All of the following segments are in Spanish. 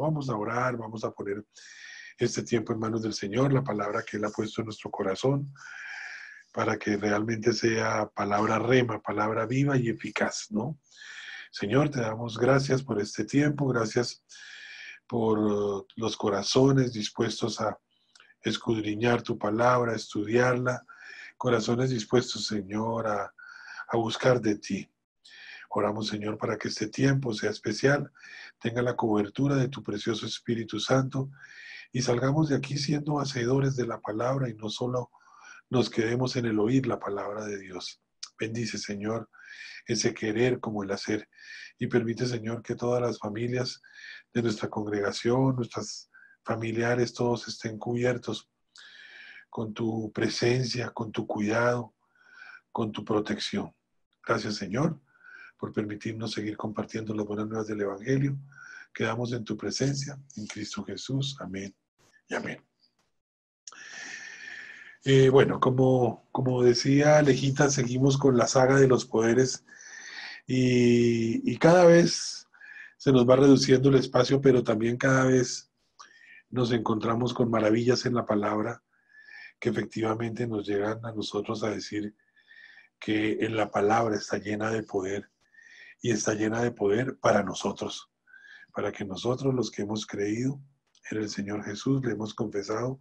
Vamos a orar, vamos a poner este tiempo en manos del Señor, la palabra que Él ha puesto en nuestro corazón, para que realmente sea palabra rema, palabra viva y eficaz, ¿no? Señor, te damos gracias por este tiempo, gracias por los corazones dispuestos a escudriñar tu palabra, a estudiarla, corazones dispuestos, Señor, a buscar de ti. Oramos, Señor, para que este tiempo sea especial, tenga la cobertura de tu precioso Espíritu Santo y salgamos de aquí siendo hacedores de la palabra y no solo nos quedemos en el oír la palabra de Dios. Bendice, Señor, ese querer como el hacer y permite, Señor, que todas las familias de nuestra congregación, nuestras familiares, todos estén cubiertos con tu presencia, con tu cuidado, con tu protección. Gracias, Señor, por permitirnos seguir compartiendo las buenas nuevas del Evangelio. Quedamos en tu presencia, en Cristo Jesús. Amén y amén. Bueno, como decía Alejita, seguimos con la saga de los poderes y cada vez se nos va reduciendo el espacio, pero también cada vez nos encontramos con maravillas en la palabra que efectivamente nos llegan a nosotros a decir que en la palabra está llena de poder y está llena de poder para nosotros, para que nosotros los que hemos creído en el Señor Jesús, le hemos confesado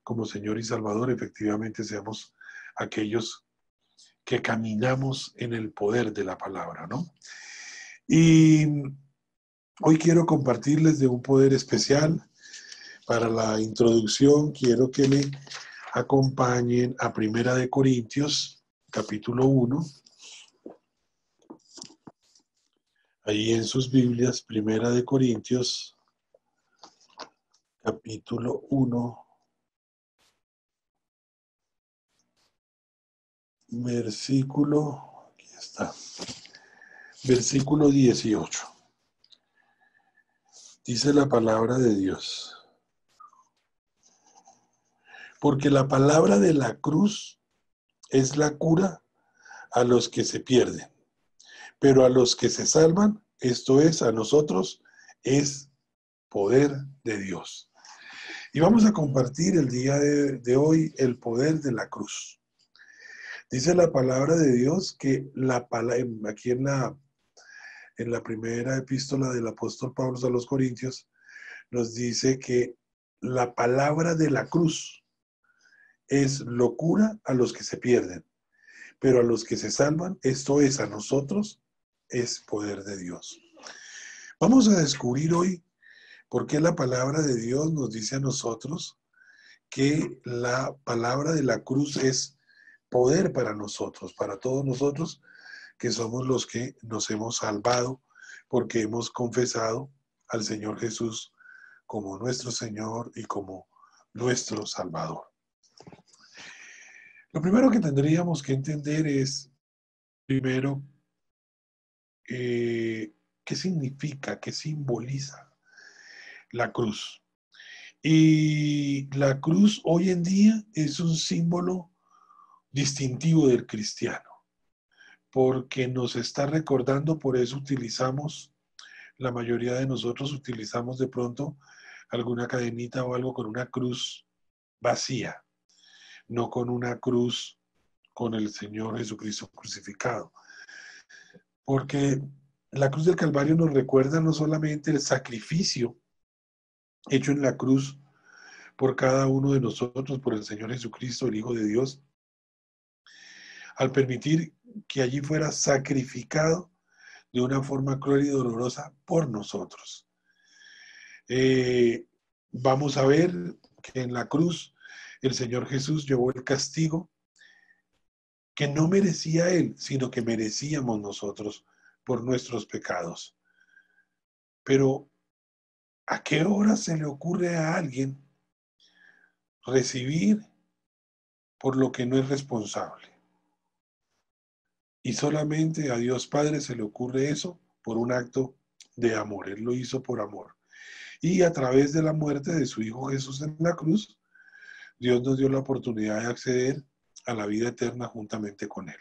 como Señor y Salvador, efectivamente seamos aquellos que caminamos en el poder de la palabra, ¿no? Y hoy quiero compartirles de un poder especial. Para la introducción quiero que me acompañen a Primera de Corintios, capítulo 1. Ahí en sus Biblias, Primera de Corintios, capítulo 1, versículo, aquí está, versículo 18. Dice la palabra de Dios: porque la palabra de la cruz es la cura a los que se pierden, pero a los que se salvan, esto es, a nosotros, es poder de Dios. Y vamos a compartir el día de hoy el poder de la cruz. Dice la palabra de Dios que aquí en la primera epístola del apóstol Pablo a los Corintios, nos dice que la palabra de la cruz es locura a los que se pierden, pero a los que se salvan, esto es, a nosotros, es poder de Dios. Vamos a descubrir hoy por qué la palabra de Dios nos dice a nosotros que la palabra de la cruz es poder para nosotros, para todos nosotros que somos los que nos hemos salvado porque hemos confesado al Señor Jesús como nuestro Señor y como nuestro Salvador. Lo primero que tendríamos que entender es, primero, qué significa, qué simboliza la cruz. Y la cruz hoy en día es un símbolo distintivo del cristiano, porque nos está recordando, por eso utilizamos, la mayoría de nosotros utilizamos de pronto alguna cadenita o algo con una cruz vacía, no con una cruz con el Señor Jesucristo crucificado. Porque la cruz del Calvario nos recuerda no solamente el sacrificio hecho en la cruz por cada uno de nosotros, por el Señor Jesucristo, el Hijo de Dios, al permitir que allí fuera sacrificado de una forma cruel y dolorosa por nosotros. Vamos a ver que en la cruz el Señor Jesús llevó el castigo que no merecía Él, sino que merecíamos nosotros por nuestros pecados. Pero, ¿a qué hora se le ocurre a alguien recibir por lo que no es responsable? Y solamente a Dios Padre se le ocurre eso por un acto de amor. Él lo hizo por amor. Y a través de la muerte de su Hijo Jesús en la cruz, Dios nos dio la oportunidad de acceder a la vida eterna juntamente con Él.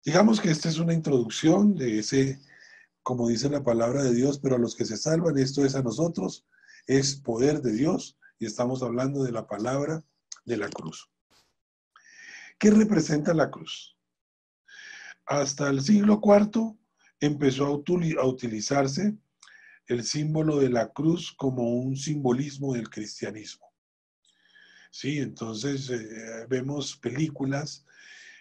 Digamos que esta es una introducción de ese como dice la palabra de Dios, pero a los que se salvan, esto es a nosotros, es poder de Dios. Y estamos hablando de la palabra de la cruz. ¿Qué representa la cruz? Hasta el siglo IV empezó a utilizarse el símbolo de la cruz como un simbolismo del cristianismo. Sí, entonces vemos películas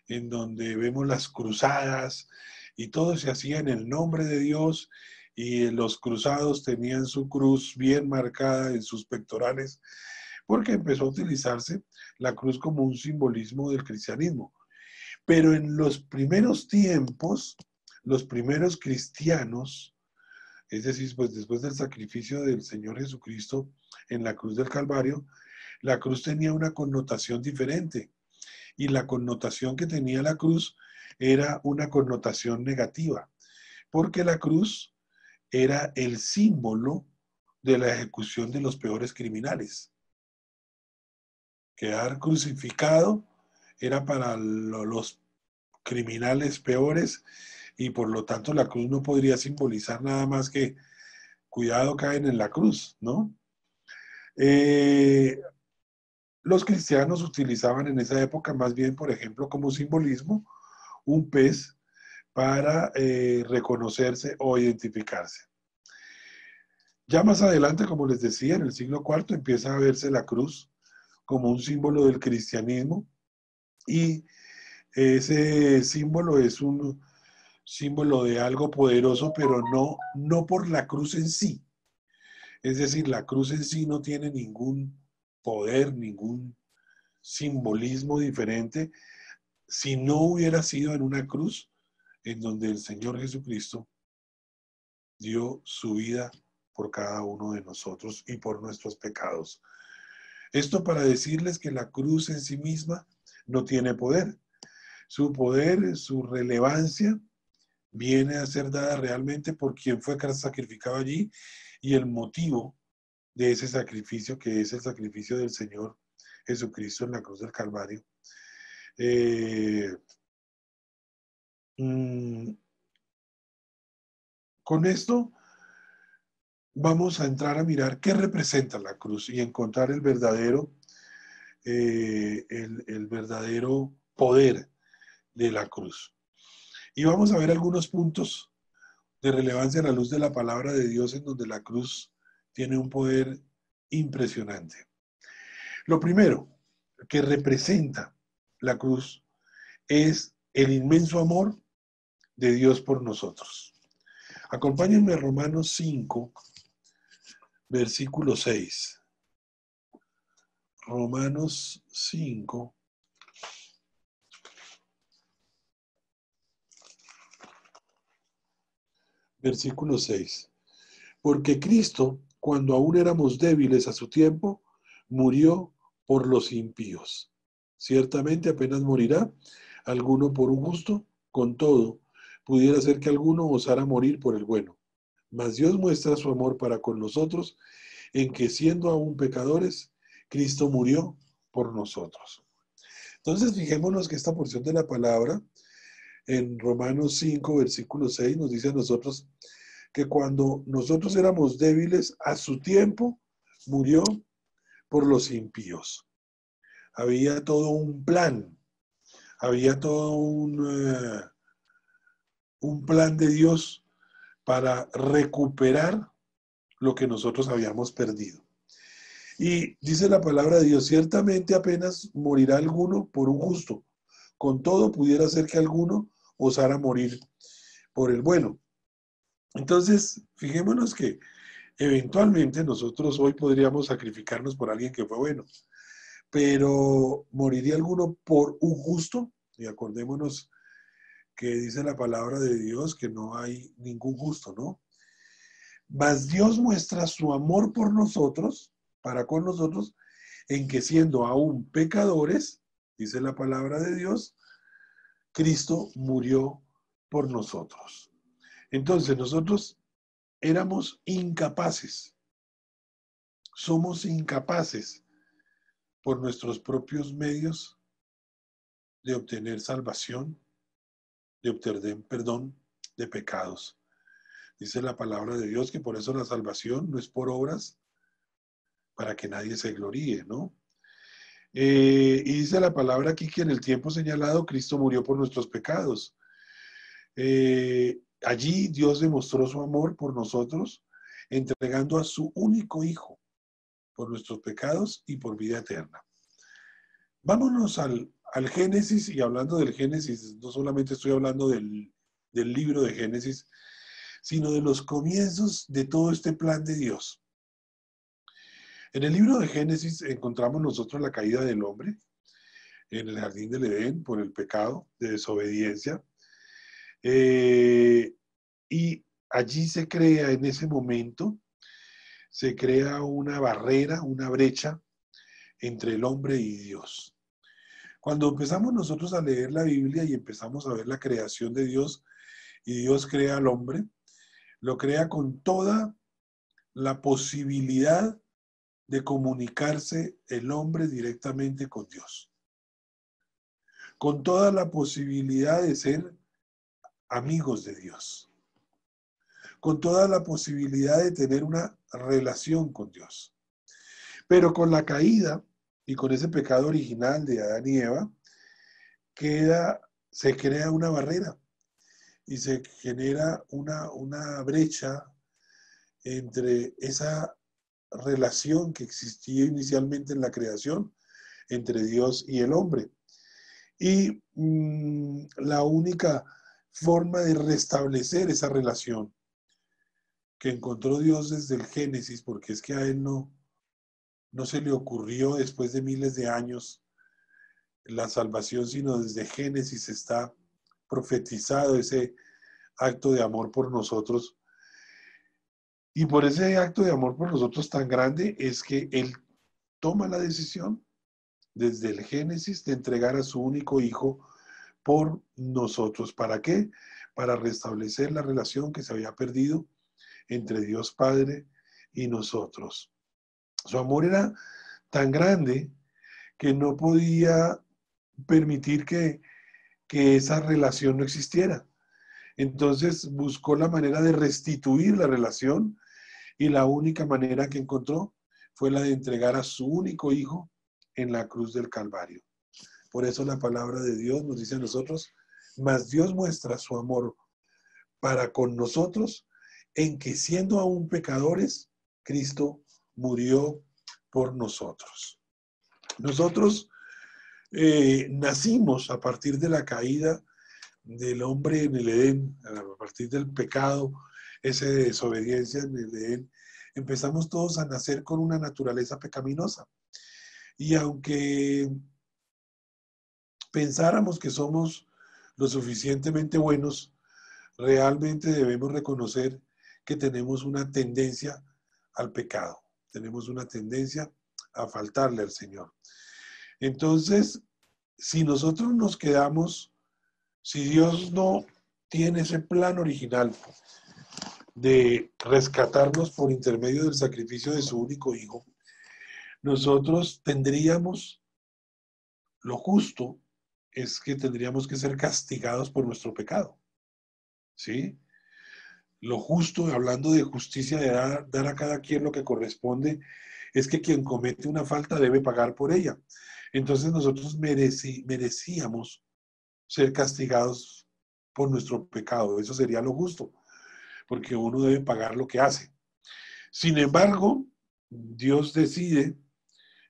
en donde vemos las cruzadas y todo se hacía en el nombre de Dios y los cruzados tenían su cruz bien marcada en sus pectorales porque empezó a utilizarse la cruz como un simbolismo del cristianismo. Pero en los primeros tiempos, los primeros cristianos, es decir, pues después del sacrificio del Señor Jesucristo en la cruz del Calvario, la cruz tenía una connotación diferente. Y la connotación que tenía la cruz era una connotación negativa, porque la cruz era el símbolo de la ejecución de los peores criminales. Quedar crucificado era para los criminales peores y por lo tanto la cruz no podría simbolizar nada más que cuidado, caen en la cruz, ¿no? Eh, los cristianos utilizaban en esa época más bien, por ejemplo, como simbolismo, un pez para reconocerse o identificarse. Ya más adelante, como les decía, en el siglo IV empieza a verse la cruz como un símbolo del cristianismo y ese símbolo es un símbolo de algo poderoso, pero no por la cruz en sí. Es decir, la cruz en sí no tiene ningún poder, ningún simbolismo diferente si no hubiera sido en una cruz en donde el Señor Jesucristo dio su vida por cada uno de nosotros y por nuestros pecados. Esto para decirles que la cruz en sí misma no tiene poder. Su poder, su relevancia, viene a ser dada realmente por quien fue sacrificado allí y el motivo de ese sacrificio, que es el sacrificio del Señor Jesucristo en la cruz del Calvario. Eh, con esto vamos a entrar a mirar qué representa la cruz y encontrar el verdadero poder de la cruz. Y vamos a ver algunos puntos de relevancia a la luz de la palabra de Dios en donde la cruz tiene un poder impresionante. Lo primero que representa la cruz es el inmenso amor de Dios por nosotros. Acompáñenme a Romanos 5, versículo 6. Romanos 5, versículo 6. Porque Cristo, cuando aún éramos débiles a su tiempo, murió por los impíos. Ciertamente apenas morirá alguno por un justo, con todo, pudiera ser que alguno osara morir por el bueno. Mas Dios muestra su amor para con nosotros en que siendo aún pecadores, Cristo murió por nosotros. Entonces fijémonos que esta porción de la palabra en Romanos 5, versículo 6 nos dice a nosotros que cuando nosotros éramos débiles, a su tiempo murió por los impíos. Había todo un plan, había todo un plan de Dios para recuperar lo que nosotros habíamos perdido. Y dice la palabra de Dios, ciertamente apenas morirá alguno por un justo. Con todo pudiera ser que alguno osara morir por el bueno. Entonces, fijémonos que eventualmente nosotros hoy podríamos sacrificarnos por alguien que fue bueno, pero ¿moriría alguno por un justo? Y acordémonos que dice la palabra de Dios que no hay ningún justo, ¿no? Mas Dios muestra su amor por nosotros, para con nosotros, en que siendo aún pecadores, dice la palabra de Dios, Cristo murió por nosotros. Entonces nosotros éramos incapaces, somos incapaces por nuestros propios medios de obtener salvación, de obtener perdón de pecados. Dice la palabra de Dios que por eso la salvación no es por obras para que nadie se gloríe, ¿no? Y dice la palabra aquí que en el tiempo señalado Cristo murió por nuestros pecados. Allí Dios demostró su amor por nosotros, entregando a su único Hijo por nuestros pecados y por vida eterna. Vámonos al Génesis, y hablando del Génesis, no solamente estoy hablando del libro de Génesis, sino de los comienzos de todo este plan de Dios. En el libro de Génesis encontramos nosotros la caída del hombre en el jardín del Edén por el pecado de desobediencia. Y allí se crea, en ese momento, se crea una barrera, una brecha entre el hombre y Dios. Cuando empezamos nosotros a leer la Biblia y empezamos a ver la creación de Dios, y Dios crea al hombre, lo crea con toda la posibilidad de comunicarse el hombre directamente con Dios, con toda la posibilidad de ser amigos de Dios, con toda la posibilidad de tener una relación con Dios. Pero con la caída y con ese pecado original de Adán y Eva, se crea una barrera y se genera una brecha entre esa relación que existía inicialmente en la creación entre Dios y el hombre. Y la única forma de restablecer esa relación que encontró Dios desde el Génesis, porque es que a él no se le ocurrió después de miles de años la salvación, sino desde Génesis está profetizado ese acto de amor por nosotros. Y por ese acto de amor por nosotros tan grande es que Él toma la decisión desde el Génesis de entregar a su único hijo por nosotros. ¿Para qué? Para restablecer la relación que se había perdido entre Dios Padre y nosotros. Su amor era tan grande que no podía permitir que esa relación no existiera. Entonces buscó la manera de restituir la relación, y la única manera que encontró fue la de entregar a su único hijo en la cruz del Calvario. Por eso la palabra de Dios nos dice a nosotros: mas Dios muestra su amor para con nosotros en que, siendo aún pecadores, Cristo murió por nosotros. Nosotros nacimos a partir de la caída del hombre en el Edén, a partir del pecado, esa desobediencia en el Edén. Empezamos todos a nacer con una naturaleza pecaminosa. Y aunque pensáramos que somos lo suficientemente buenos, realmente debemos reconocer que tenemos una tendencia al pecado, tenemos una tendencia a faltarle al Señor. Entonces, si nosotros nos quedamos, si Dios no tiene ese plan original de rescatarnos por intermedio del sacrificio de su único hijo, nosotros tendríamos, lo justo es que tendríamos que ser castigados por nuestro pecado, ¿sí? Lo justo, hablando de justicia, de dar a cada quien lo que corresponde, es que quien comete una falta debe pagar por ella. Entonces nosotros merecíamos ser castigados por nuestro pecado. Eso sería lo justo, porque uno debe pagar lo que hace. Sin embargo, Dios decide,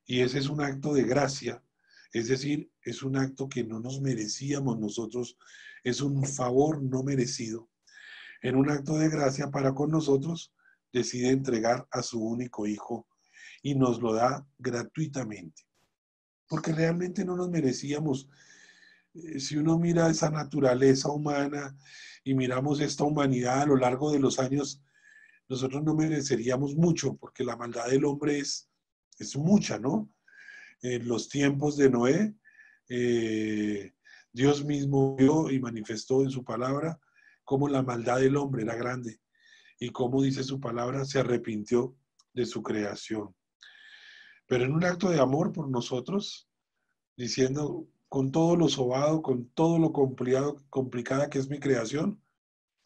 y ese es un acto de gracia, es decir, es un acto que no nos merecíamos nosotros, es un favor no merecido. En un acto de gracia para con nosotros, decide entregar a su único hijo y nos lo da gratuitamente, porque realmente no nos merecíamos. Si uno mira esa naturaleza humana y miramos esta humanidad a lo largo de los años, nosotros no mereceríamos mucho, porque la maldad del hombre es mucha, ¿no? En los tiempos de Noé, Dios mismo vio y manifestó en su palabra cómo la maldad del hombre era grande y cómo, dice su palabra, se arrepintió de su creación. Pero en un acto de amor por nosotros, diciendo: con todo lo sobado, con todo lo complicada que es mi creación,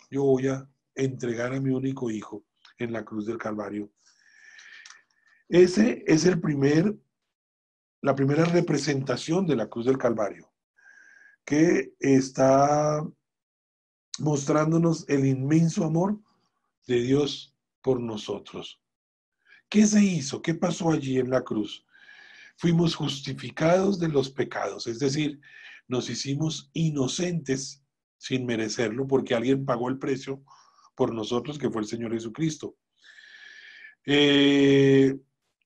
yo voy a entregar a mi único hijo en la cruz del Calvario. Ese es la primera representación de la cruz del Calvario, que está mostrándonos el inmenso amor de Dios por nosotros. ¿Qué se hizo? ¿Qué pasó allí en la cruz? Fuimos justificados de los pecados, es decir, nos hicimos inocentes sin merecerlo porque alguien pagó el precio por nosotros, que fue el Señor Jesucristo.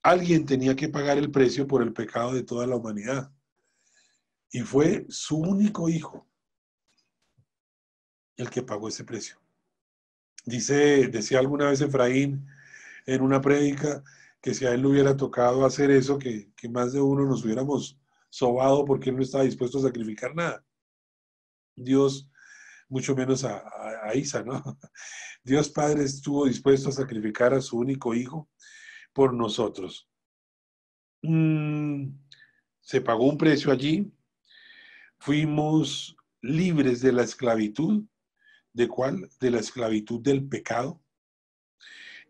Alguien tenía que pagar el precio por el pecado de toda la humanidad y fue su único hijo el que pagó ese precio. Decía alguna vez Efraín en una prédica que si a él le hubiera tocado hacer eso, que más de uno nos hubiéramos sobado porque él no estaba dispuesto a sacrificar nada. Dios, mucho menos a Isa, ¿no? Dios Padre estuvo dispuesto a sacrificar a su único hijo por nosotros. Se pagó un precio allí, fuimos libres de la esclavitud. ¿De cuál? De la esclavitud del pecado.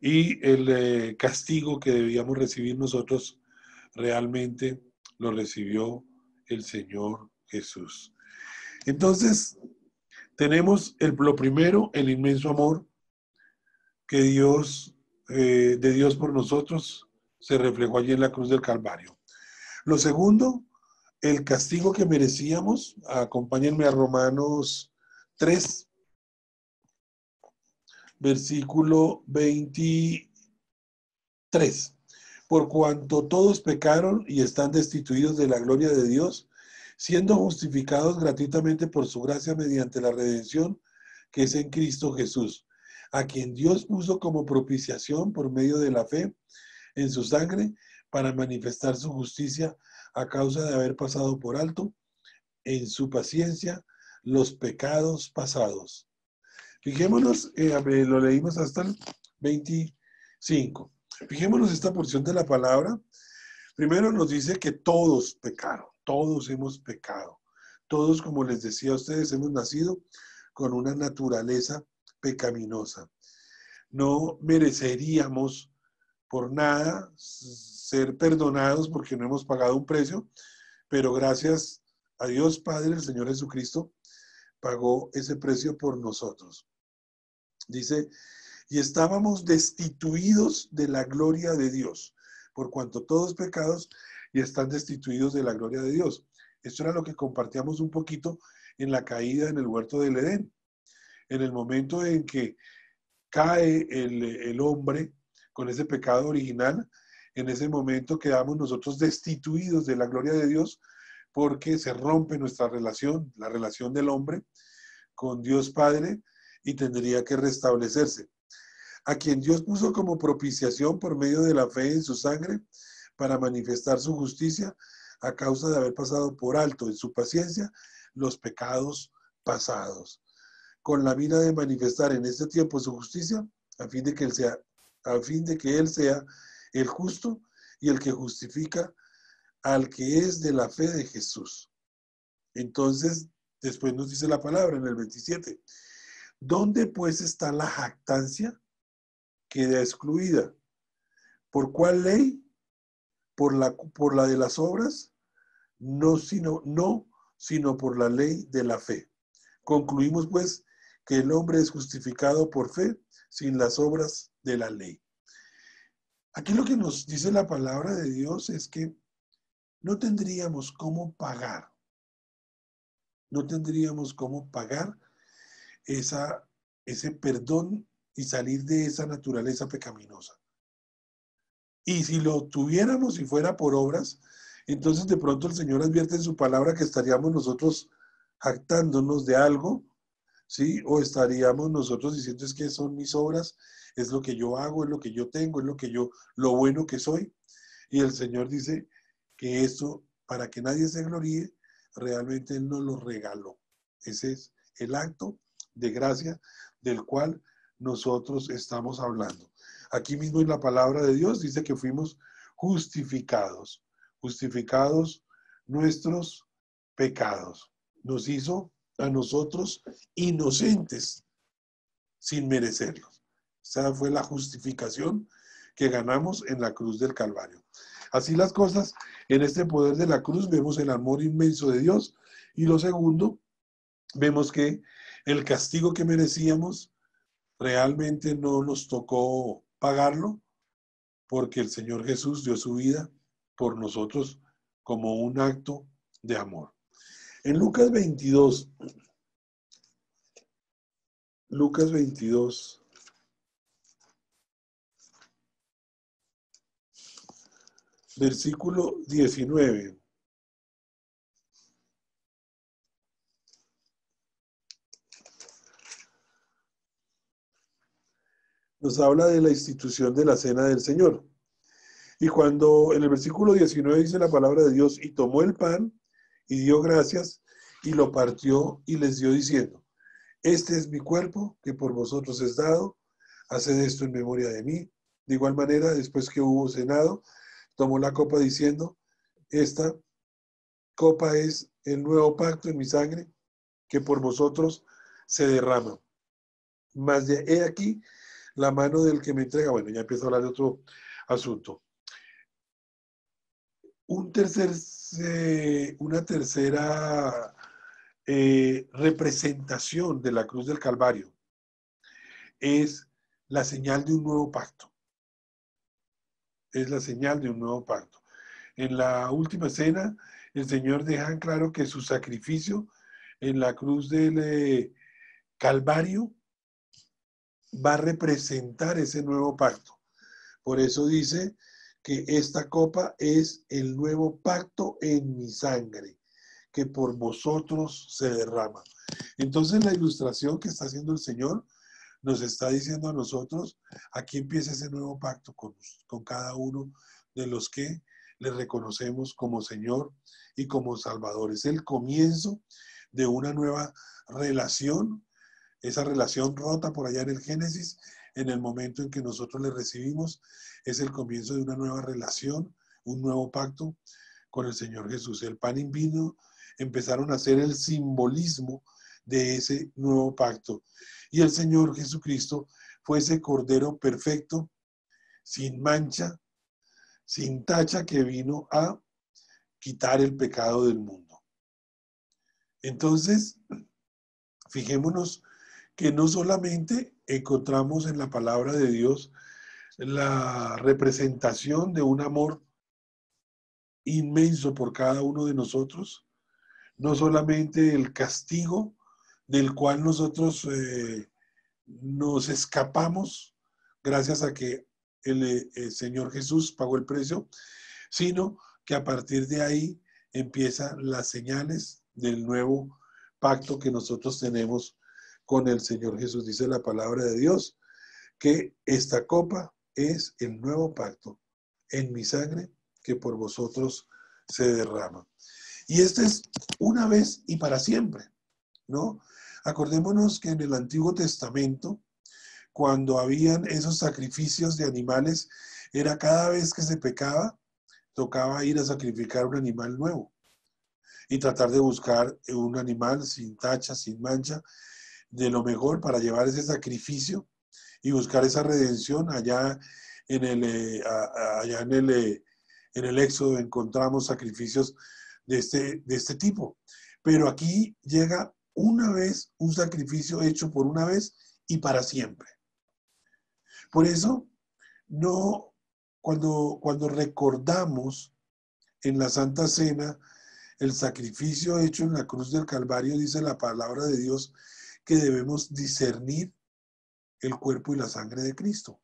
Y el castigo que debíamos recibir nosotros realmente lo recibió el Señor Jesús. Entonces, tenemos lo primero, el inmenso amor que de Dios por nosotros se reflejó allí en la cruz del Calvario. Lo segundo, el castigo que merecíamos. Acompáñenme a Romanos 3, versículo 23. Por cuanto todos pecaron y están destituidos de la gloria de Dios, siendo justificados gratuitamente por su gracia mediante la redención que es en Cristo Jesús, a quien Dios puso como propiciación por medio de la fe en su sangre para manifestar su justicia a causa de haber pasado por alto en su paciencia los pecados pasados. Fijémonos, lo leímos hasta el 25. Fijémonos esta porción de la palabra. Primero nos dice que todos pecaron, todos hemos pecado. Todos, como les decía a ustedes, hemos nacido con una naturaleza pecaminosa. No mereceríamos por nada ser perdonados porque no hemos pagado un precio, pero gracias a Dios Padre, el Señor Jesucristo, pagó ese precio por nosotros. Dice, y estábamos destituidos de la gloria de Dios, por cuanto todos pecados y están destituidos de la gloria de Dios. Esto era lo que compartíamos un poquito en la caída en el huerto del Edén. En el momento en que cae el hombre con ese pecado original, en ese momento quedamos nosotros destituidos de la gloria de Dios porque se rompe nuestra relación, la relación del hombre con Dios Padre, y tendría que restablecerse. A quien Dios puso como propiciación por medio de la fe en su sangre para manifestar su justicia a causa de haber pasado por alto en su paciencia los pecados pasados, con la mira de manifestar en este tiempo su justicia, a fin de que Él sea el justo y el que justifica al que es de la fe de Jesús. Entonces, después nos dice la palabra en el 27. ¿Dónde pues está la jactancia? Queda excluida. ¿Por cuál ley? ¿Por la de las obras? No, sino por la ley de la fe. Concluimos pues que el hombre es justificado por fe sin las obras de la ley. Aquí lo que nos dice la palabra de Dios es que no tendríamos cómo pagar. No tendríamos cómo pagar ese perdón y salir de esa naturaleza pecaminosa. Y si lo tuviéramos y fuera por obras, entonces de pronto el Señor advierte en su palabra que estaríamos nosotros jactándonos de algo, ¿sí? O estaríamos nosotros diciendo es que son mis obras, es lo que yo hago, es lo que yo tengo, es lo bueno que soy. Y el Señor dice que esto, para que nadie se gloríe, realmente Él nos lo regaló. Ese es el acto de gracia del cual nosotros estamos hablando. Aquí mismo en la palabra de Dios dice que fuimos justificados nuestros pecados. Nos hizo a nosotros inocentes sin merecerlos. Esa fue la justificación que ganamos en la cruz del Calvario. Así las cosas, en este poder de la cruz vemos el amor inmenso de Dios. Y lo segundo, vemos que el castigo que merecíamos realmente no nos tocó pagarlo, porque el Señor Jesús dio su vida por nosotros como un acto de amor. En Lucas 22, versículo 19. Nos habla de la institución de la cena del Señor. Y cuando en el versículo 19 dice la palabra de Dios, y tomó el pan y dio gracias y lo partió y les dio diciendo, este es mi cuerpo que por vosotros es dado, haced esto en memoria de mí. De igual manera, después que hubo cenado, tomó la copa diciendo, esta copa es el nuevo pacto en mi sangre que por vosotros se derrama. Mas de he aquí la mano del que me entrega. Bueno, ya empiezo a hablar de otro asunto. Una tercera representación de la cruz del Calvario es la señal de un nuevo pacto. Es la señal de un nuevo pacto. En la última cena, el Señor deja en claro que su sacrificio en la cruz del Calvario va a representar ese nuevo pacto. Por eso dice que esta copa es el nuevo pacto en mi sangre, que por vosotros se derrama. Entonces la ilustración que está haciendo el Señor nos está diciendo a nosotros, aquí empieza ese nuevo pacto con cada uno de los que le reconocemos como Señor y como Salvador. Es el comienzo de una nueva relación, esa relación rota por allá en el Génesis, en el momento en que nosotros le recibimos, es el comienzo de una nueva relación, un nuevo pacto con el Señor Jesús. El pan y vino empezaron a ser el simbolismo de ese nuevo pacto. Y el Señor Jesucristo fue ese Cordero perfecto, sin mancha, sin tacha, que vino a quitar el pecado del mundo. Entonces, fijémonos que no solamente encontramos en la palabra de Dios la representación de un amor inmenso por cada uno de nosotros, no solamente el castigo del cual nosotros nos escapamos gracias a que el Señor Jesús pagó el precio, sino que a partir de ahí empiezan las señales del nuevo pacto que nosotros tenemos con el Señor Jesús. Dice la palabra de Dios que esta copa es el nuevo pacto en mi sangre que por vosotros se derrama. Y este es una vez y para siempre, ¿no? Acordémonos que en el Antiguo Testamento, cuando habían esos sacrificios de animales, era cada vez que se pecaba, tocaba ir a sacrificar un animal nuevo y tratar de buscar un animal sin tacha, sin mancha, de lo mejor para llevar ese sacrificio y buscar esa redención. Allá en el Éxodo encontramos sacrificios de este tipo. Pero aquí llega una vez un sacrificio hecho por una vez y para siempre. Por eso, no, cuando recordamos en la Santa Cena el sacrificio hecho en la cruz del Calvario, dice la palabra de Dios que debemos discernir el cuerpo y la sangre de Cristo.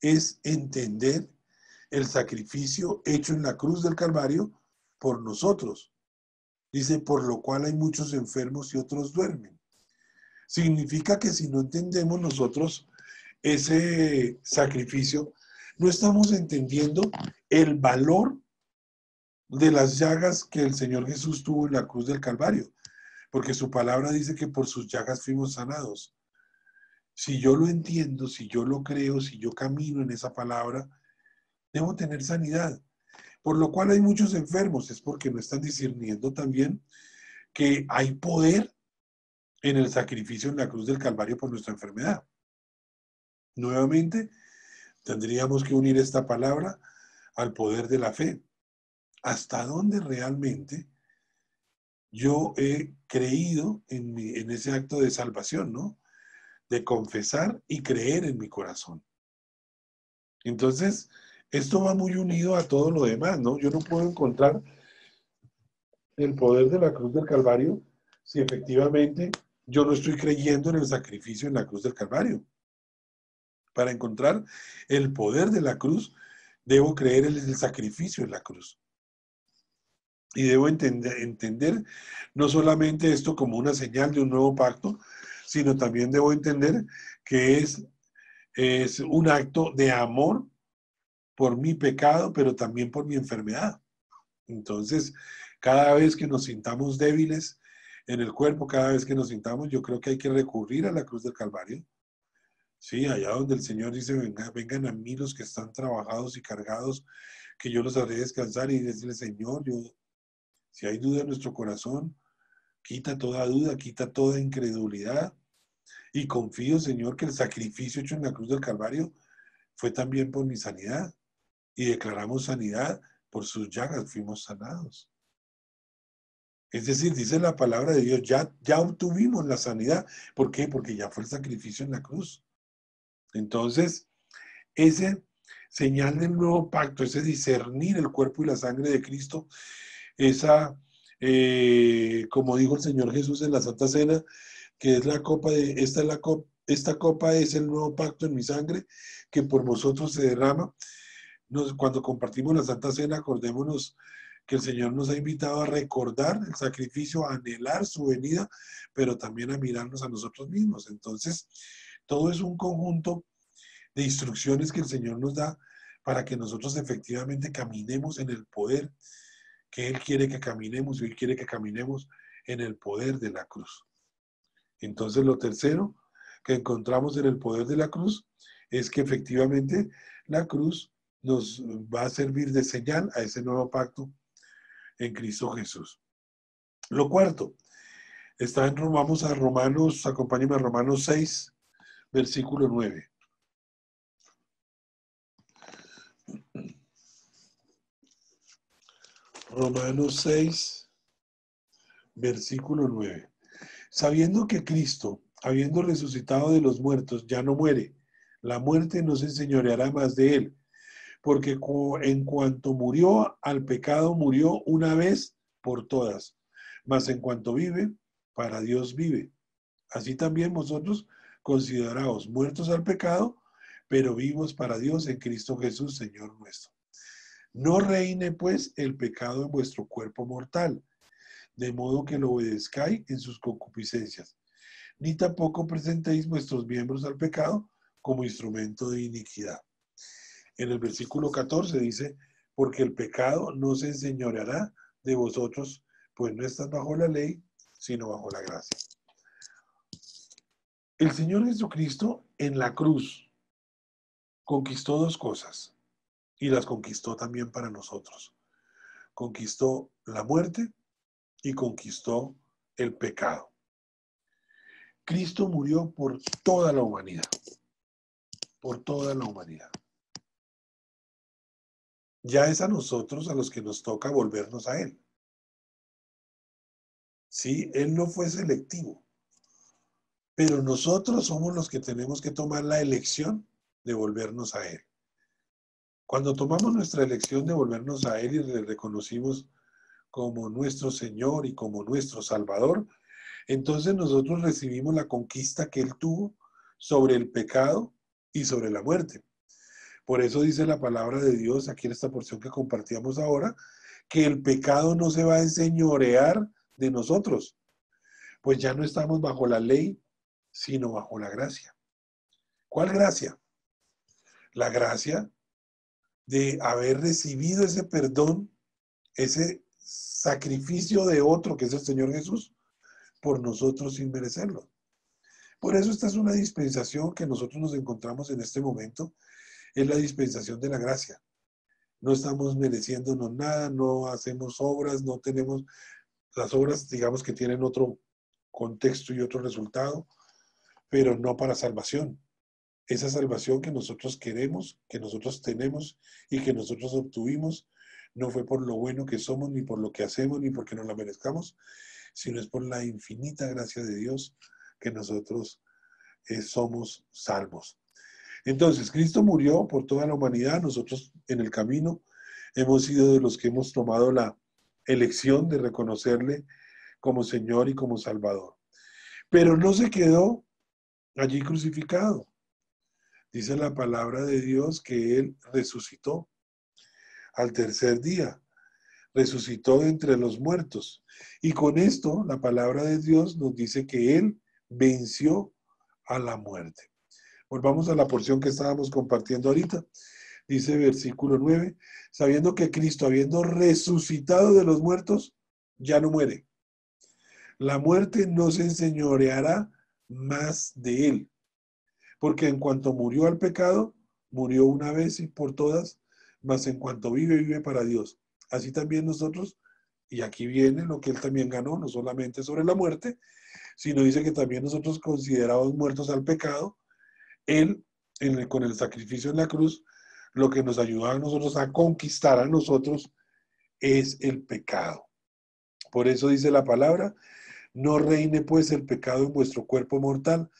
Es entender el sacrificio hecho en la cruz del Calvario por nosotros. Dice, por lo cual hay muchos enfermos y otros duermen. Significa que si no entendemos nosotros ese sacrificio, no estamos entendiendo el valor de las llagas que el Señor Jesús tuvo en la cruz del Calvario, porque su palabra dice que por sus llagas fuimos sanados. Si yo lo entiendo, si yo lo creo, si yo camino en esa palabra, debo tener sanidad. Por lo cual hay muchos enfermos, es porque no están discerniendo también que hay poder en el sacrificio en la cruz del Calvario por nuestra enfermedad. Nuevamente, tendríamos que unir esta palabra al poder de la fe. ¿Hasta dónde realmente yo he creído en ese acto de salvación, ¿no? De confesar y creer en mi corazón. Entonces, esto va muy unido a todo lo demás, ¿no? Yo no puedo encontrar el poder de la cruz del Calvario si efectivamente yo no estoy creyendo en el sacrificio en la cruz del Calvario. Para encontrar el poder de la cruz, debo creer en el sacrificio en la cruz. Y debo entender no solamente esto como una señal de un nuevo pacto, sino también debo entender que es un acto de amor por mi pecado, pero también por mi enfermedad. Entonces, cada vez que nos sintamos débiles en el cuerpo, cada vez que nos sintamos, yo creo que hay que recurrir a la cruz del Calvario. Sí, allá donde el Señor dice, vengan a mí los que están trabajados y cargados, que yo los haré descansar, y decirle, Señor, si hay duda en nuestro corazón, quita toda duda, quita toda incredulidad, y confío, Señor, que el sacrificio hecho en la cruz del Calvario fue también por mi sanidad, y declaramos sanidad, por sus llagas fuimos sanados. Es decir, dice la palabra de Dios, ya obtuvimos la sanidad. ¿Por qué? Porque ya fue el sacrificio en la cruz. Entonces, ese señal del nuevo pacto, ese discernir el cuerpo y la sangre de Cristo, esa, como dijo el Señor Jesús en la Santa Cena, que es la copa esta copa es el nuevo pacto en mi sangre, que por vosotros se derrama. Cuando compartimos la Santa Cena, acordémonos que el Señor nos ha invitado a recordar el sacrificio, a anhelar su venida, pero también a mirarnos a nosotros mismos. Entonces, todo es un conjunto de instrucciones que el Señor nos da para que nosotros efectivamente caminemos en el poder que Él quiere que caminemos, y Él quiere que caminemos en el poder de la cruz. Entonces, lo tercero que encontramos en el poder de la cruz es que efectivamente la cruz nos va a servir de señal a ese nuevo pacto en Cristo Jesús. Lo cuarto, vamos a Romanos, acompáñenme a Romanos 6, versículo 9. Romanos 6, versículo 9. Sabiendo que Cristo, habiendo resucitado de los muertos, ya no muere, la muerte no se enseñoreará más de él, porque en cuanto murió al pecado, murió una vez por todas, mas en cuanto vive, para Dios vive. Así también vosotros consideraos muertos al pecado, pero vivos para Dios en Cristo Jesús, Señor nuestro. No reine pues el pecado en vuestro cuerpo mortal, de modo que lo obedezcáis en sus concupiscencias, ni tampoco presentéis vuestros miembros al pecado como instrumento de iniquidad. En el versículo 14 dice, porque el pecado no se enseñoreará de vosotros, pues no estás bajo la ley, sino bajo la gracia. El Señor Jesucristo en la cruz conquistó dos cosas, y las conquistó también para nosotros. Conquistó la muerte y conquistó el pecado. Cristo murió por toda la humanidad, por toda la humanidad. Ya es a nosotros a los que nos toca volvernos a Él. Sí, Él no fue selectivo, pero nosotros somos los que tenemos que tomar la elección de volvernos a Él. Cuando tomamos nuestra elección de volvernos a Él y le reconocimos como nuestro Señor y como nuestro Salvador, entonces nosotros recibimos la conquista que Él tuvo sobre el pecado y sobre la muerte. Por eso dice la palabra de Dios, aquí en esta porción que compartíamos ahora, que el pecado no se va a enseñorear de nosotros, pues ya no estamos bajo la ley, sino bajo la gracia. ¿Cuál gracia? La gracia de haber recibido ese perdón, ese sacrificio de otro, que es el Señor Jesús, por nosotros sin merecerlo. Por eso esta es una dispensación que nosotros nos encontramos en este momento, es la dispensación de la gracia. No estamos mereciéndonos nada, no hacemos obras, no tenemos las obras, digamos, que tienen contexto y otro resultado, pero no para salvación. Esa salvación que nosotros queremos, que nosotros tenemos y que nosotros obtuvimos, no fue por lo bueno que somos, ni por lo que hacemos, ni porque nos la merezcamos, sino es por la infinita gracia de Dios que nosotros somos salvos. Entonces, Cristo murió por toda la humanidad. Nosotros en el camino hemos sido de los que hemos tomado la elección de reconocerle como Señor y como Salvador. Pero no se quedó allí crucificado. Dice la palabra de Dios que Él resucitó al tercer día, resucitó entre los muertos. Y con esto la palabra de Dios nos dice que Él venció a la muerte. Volvamos a la porción que estábamos compartiendo ahorita. Dice versículo 9, sabiendo que Cristo, habiendo resucitado de los muertos, ya no muere. La muerte no se enseñoreará más de Él. Porque en cuanto murió al pecado, murió una vez y por todas, mas en cuanto vive, vive para Dios. Así también nosotros, y aquí viene lo que Él también ganó, no solamente sobre la muerte, sino dice que también nosotros considerados muertos al pecado, Él, con el sacrificio en la cruz, lo que nos ayuda a nosotros a conquistar a nosotros es el pecado. Por eso dice la palabra, no reine pues el pecado en vuestro cuerpo mortal,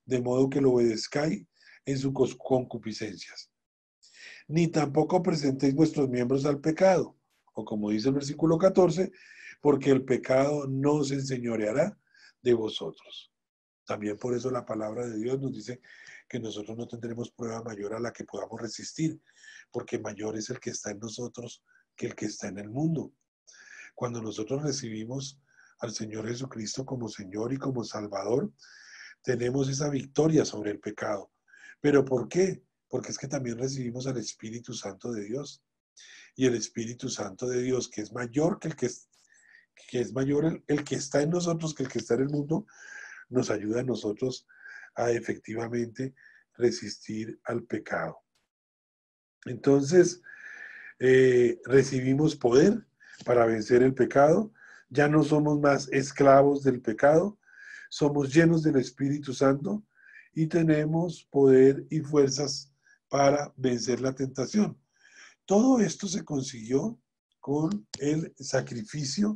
de modo que lo obedezcáis en sus concupiscencias. Ni tampoco presentéis vuestros miembros al pecado, o como dice el versículo 14, porque el pecado no se enseñoreará de vosotros. También por eso la palabra de Dios nos dice que nosotros no tendremos prueba mayor a la que podamos resistir, porque mayor es el que está en nosotros que el que está en el mundo. Cuando nosotros recibimos al Señor Jesucristo como Señor y como Salvador, tenemos esa victoria sobre el pecado. ¿Pero por qué? Porque es que también recibimos al Espíritu Santo de Dios. Y el Espíritu Santo de Dios, que es mayor que es mayor el que está en nosotros que el que está en el mundo, nos ayuda a nosotros a efectivamente resistir al pecado. Entonces, recibimos poder para vencer el pecado, ya no somos más esclavos del pecado, somos llenos del Espíritu Santo y tenemos poder y fuerzas para vencer la tentación. Todo esto se consiguió con el sacrificio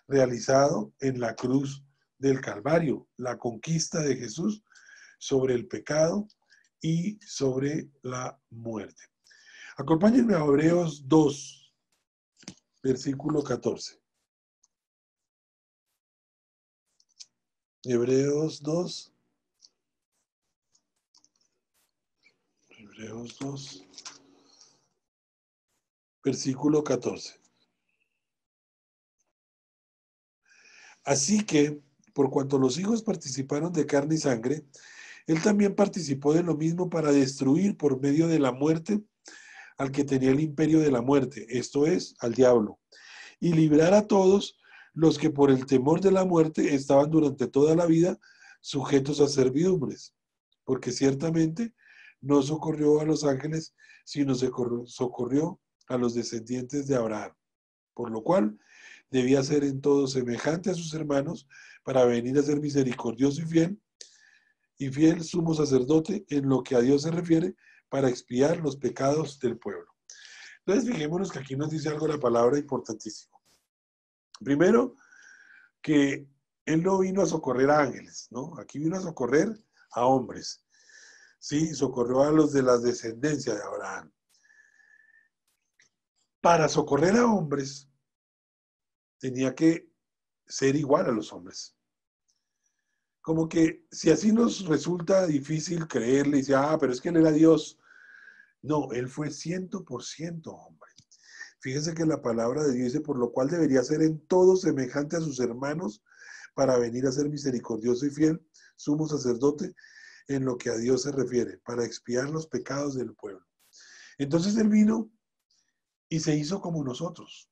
realizado en la cruz del Calvario, la conquista de Jesús sobre el pecado y sobre la muerte. Acompáñenme a Hebreos 2, versículo 14. Hebreos 2. Hebreos 2, versículo 14. Así que, por cuanto los hijos participaron de carne y sangre, él también participó de lo mismo para destruir por medio de la muerte al que tenía el imperio de la muerte, esto es, al diablo, y librar a todos los que por el temor de la muerte estaban durante toda la vida sujetos a servidumbres, porque ciertamente no socorrió a los ángeles, sino socorrió a los descendientes de Abraham, por lo cual debía ser en todo semejante a sus hermanos para venir a ser misericordioso y fiel sumo sacerdote en lo que a Dios se refiere para expiar los pecados del pueblo. Entonces fijémonos que aquí nos dice algo la palabra importantísimo. Primero, que él no vino a socorrer a ángeles, ¿no? Aquí vino a socorrer a hombres. Sí, socorrió a los de la descendencia de Abraham. Para socorrer a hombres, tenía que ser igual a los hombres. Como que si así nos resulta difícil creerle y decir, pero es que él era Dios. No, él fue 100% hombre. Fíjense que la palabra de Dios dice, por lo cual debería ser en todo semejante a sus hermanos para venir a ser misericordioso y fiel, sumo sacerdote, en lo que a Dios se refiere, para expiar los pecados del pueblo. Entonces él vino y se hizo como nosotros.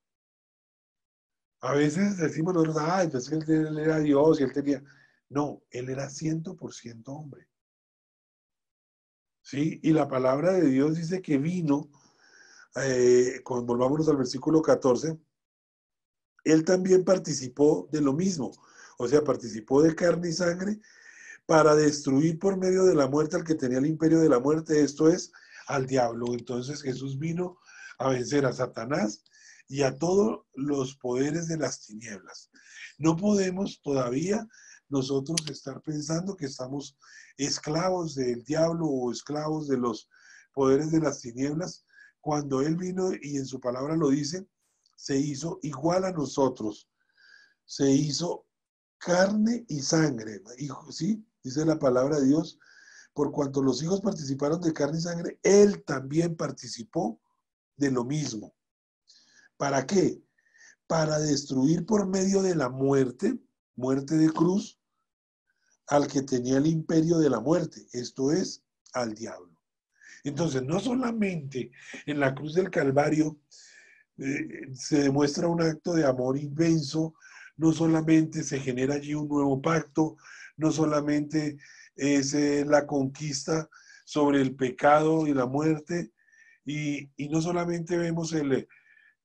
A veces decimos nosotros, entonces él era Dios y él tenía... No, él era 100% hombre. ¿Sí? Y la palabra de Dios dice que vino, volvámonos al versículo 14, Él también participó de lo mismo, o sea, participó de carne y sangre para destruir por medio de la muerte al que tenía el imperio de la muerte, esto es, al diablo. Entonces Jesús vino a vencer a Satanás y a todos los poderes de las tinieblas. No podemos todavía nosotros estar pensando que estamos esclavos del diablo o esclavos de los poderes de las tinieblas, cuando Él vino y en su palabra lo dice, se hizo igual a nosotros, se hizo carne y sangre, hijo, ¿sí? Dice la palabra de Dios, por cuanto los hijos participaron de carne y sangre, Él también participó de lo mismo. ¿Para qué? Para destruir por medio de la muerte, muerte de cruz, al que tenía el imperio de la muerte, esto es, al diablo. Entonces, no solamente en la cruz del Calvario se demuestra un acto de amor inmenso, no solamente se genera allí un nuevo pacto, no solamente es la conquista sobre el pecado y la muerte, y no solamente vemos el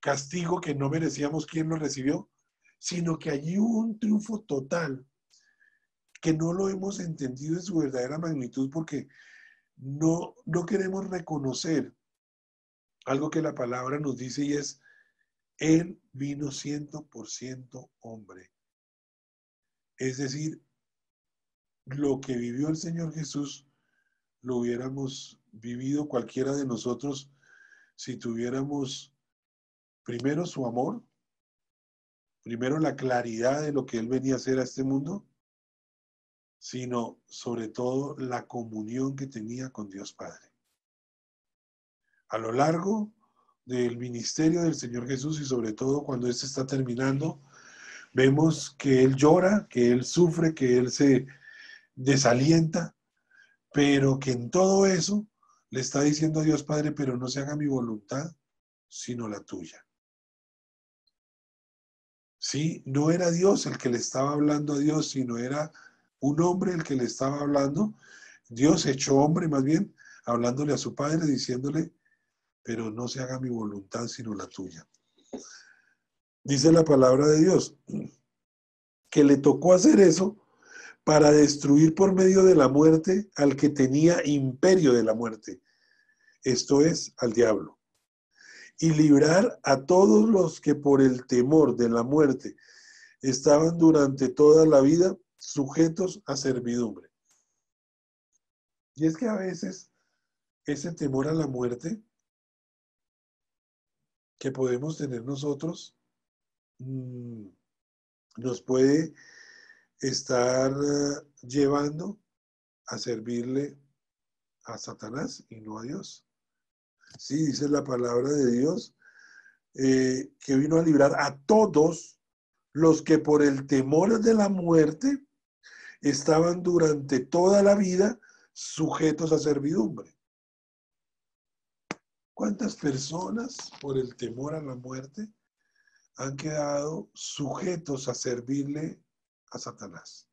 castigo que no merecíamos quien lo recibió, sino que allí hubo un triunfo total que no lo hemos entendido en su verdadera magnitud porque no queremos reconocer algo que la palabra nos dice y es, Él vino 100% hombre. Es decir, lo que vivió el Señor Jesús lo hubiéramos vivido cualquiera de nosotros si tuviéramos primero su amor, primero la claridad de lo que Él venía a hacer a este mundo, sino sobre todo la comunión que tenía con Dios Padre. A lo largo del ministerio del Señor Jesús y sobre todo cuando éste está terminando, vemos que Él llora, que Él sufre, que Él se desalienta, pero que en todo eso le está diciendo a Dios Padre, pero no se haga mi voluntad, sino la tuya. Sí, no era Dios el que le estaba hablando a Dios, sino era un hombre el que le estaba hablando. Dios hecho hombre, más bien, hablándole a su Padre, diciéndole, pero no se haga mi voluntad, sino la tuya. Dice la palabra de Dios, que le tocó hacer eso para destruir por medio de la muerte al que tenía imperio de la muerte, esto es, al diablo, y librar a todos los que por el temor de la muerte estaban durante toda la vida sujetos a servidumbre. Y es que a veces ese temor a la muerte que podemos tener nosotros nos puede estar llevando a servirle a Satanás y no a Dios. Sí, dice la palabra de Dios que vino a librar a todos los que por el temor de la muerte estaban durante toda la vida sujetos a servidumbre. ¿Cuántas personas por el temor a la muerte han quedado sujetos a servirle a Satanás?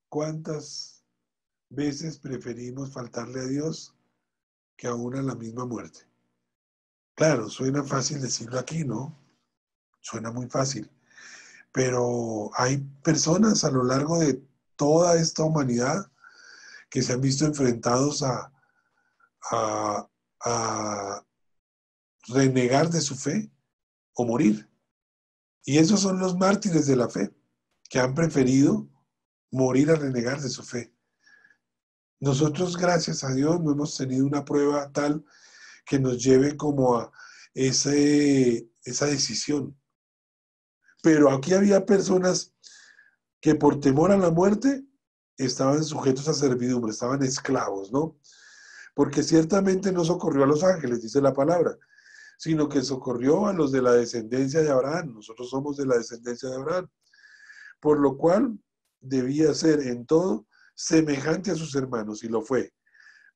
¿Cuántas veces preferimos faltarle a Dios que aún a la misma muerte? Claro, suena fácil decirlo aquí, ¿no? Suena muy fácil. Pero hay personas a lo largo de toda esta humanidad que se han visto enfrentados a, a renegar de su fe o morir. Y esos son los mártires de la fe, que han preferido morir a renegar de su fe. Nosotros, gracias a Dios, no hemos tenido una prueba tal que nos lleve como a esa decisión. Pero aquí había personas que por temor a la muerte estaban sujetos a servidumbre, estaban esclavos, ¿no? Porque ciertamente no socorrió a los ángeles, dice la palabra, sino que socorrió a los de la descendencia de Abraham. Nosotros somos de la descendencia de Abraham. Por lo cual debía ser en todo semejante a sus hermanos, y lo fue,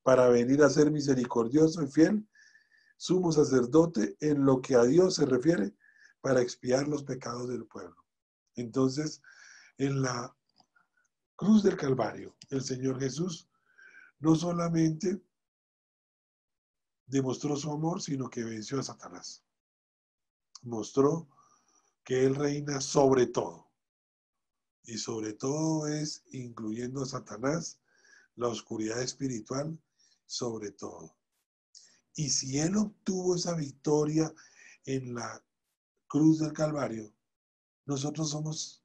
para venir a ser misericordioso y fiel, sumo sacerdote en lo que a Dios se refiere, para expiar los pecados del pueblo. Entonces, en la cruz del Calvario, el Señor Jesús no solamente demostró su amor, sino que venció a Satanás. mostró que Él reina sobre todo. Y sobre todo es incluyendo a Satanás, la oscuridad espiritual, sobre todo. Y si Él obtuvo esa victoria en la cruz del Calvario, nosotros somos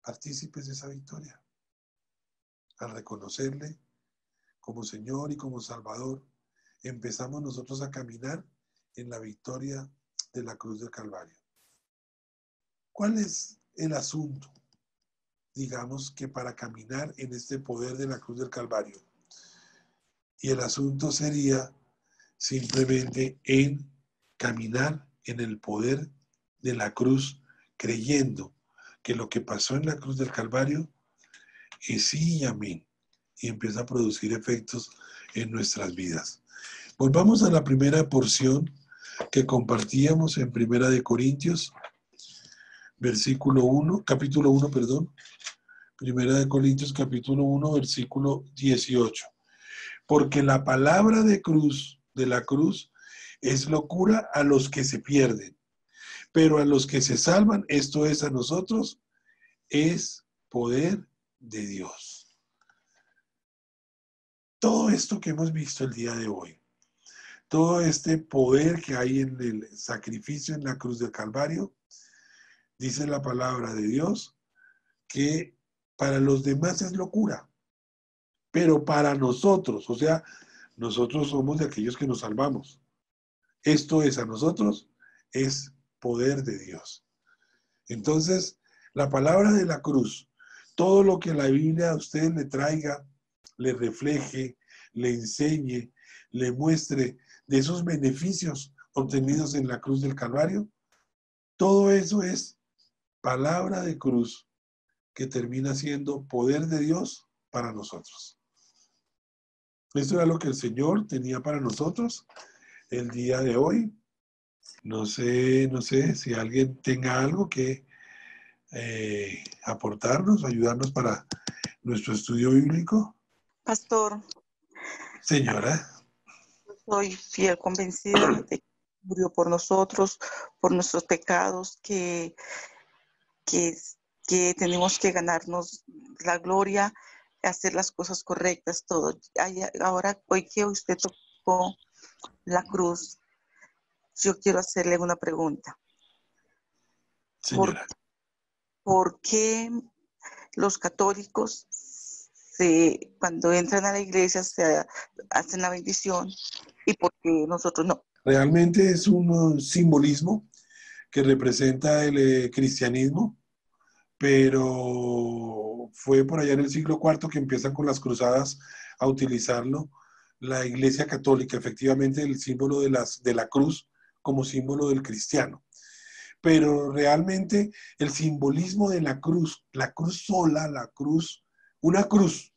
partícipes de esa victoria. Al reconocerle como Señor y como Salvador, empezamos nosotros a caminar en la victoria de la cruz del Calvario. ¿Cuál es el asunto? Digamos que para caminar en este poder de la cruz del Calvario. Y el asunto sería simplemente en caminar en el poder de la cruz, creyendo que lo que pasó en la cruz del Calvario es sí y amén. Y empieza a producir efectos en nuestras vidas. Volvamos a la primera porción que compartíamos en Primera de Corintios, capítulo 1, perdón. Primera de Corintios, capítulo 1, versículo 18. Porque la palabra de la cruz, es locura a los que se pierden, pero a los que se salvan, esto es a nosotros, es poder de Dios. Todo esto que hemos visto el día de hoy, todo este poder que hay en el sacrificio en la cruz del Calvario, dice la palabra de Dios que para los demás es locura, pero para nosotros, o sea, nosotros somos de aquellos que nos salvamos. Esto es a nosotros, es poder de Dios. Entonces, la palabra de la cruz, todo lo que la Biblia a usted le traiga, le refleje, le enseñe, le muestre de esos beneficios obtenidos en la cruz del Calvario, todo eso es palabra de cruz que termina siendo poder de Dios para nosotros. Esto era lo que el Señor tenía para nosotros el día de hoy. No sé si alguien tenga algo que aportarnos, ayudarnos para nuestro estudio bíblico. Pastor, Señora. soy fiel convencida de que murió por nosotros, por nuestros pecados, que, que tenemos que ganarnos la gloria, hacer las cosas correctas, todo. Ahora, hoy que usted tocó la cruz, yo quiero hacerle una pregunta. Señora. ¿Por qué los católicos cuando entran a la iglesia se hacen la bendición y por qué nosotros no? Realmente es un simbolismo que representa el cristianismo, pero fue por allá en el siglo IV que empiezan con las cruzadas a utilizarlo. La Iglesia Católica, efectivamente, el símbolo de la cruz como símbolo del cristiano. Pero realmente el simbolismo de la cruz sola, una cruz,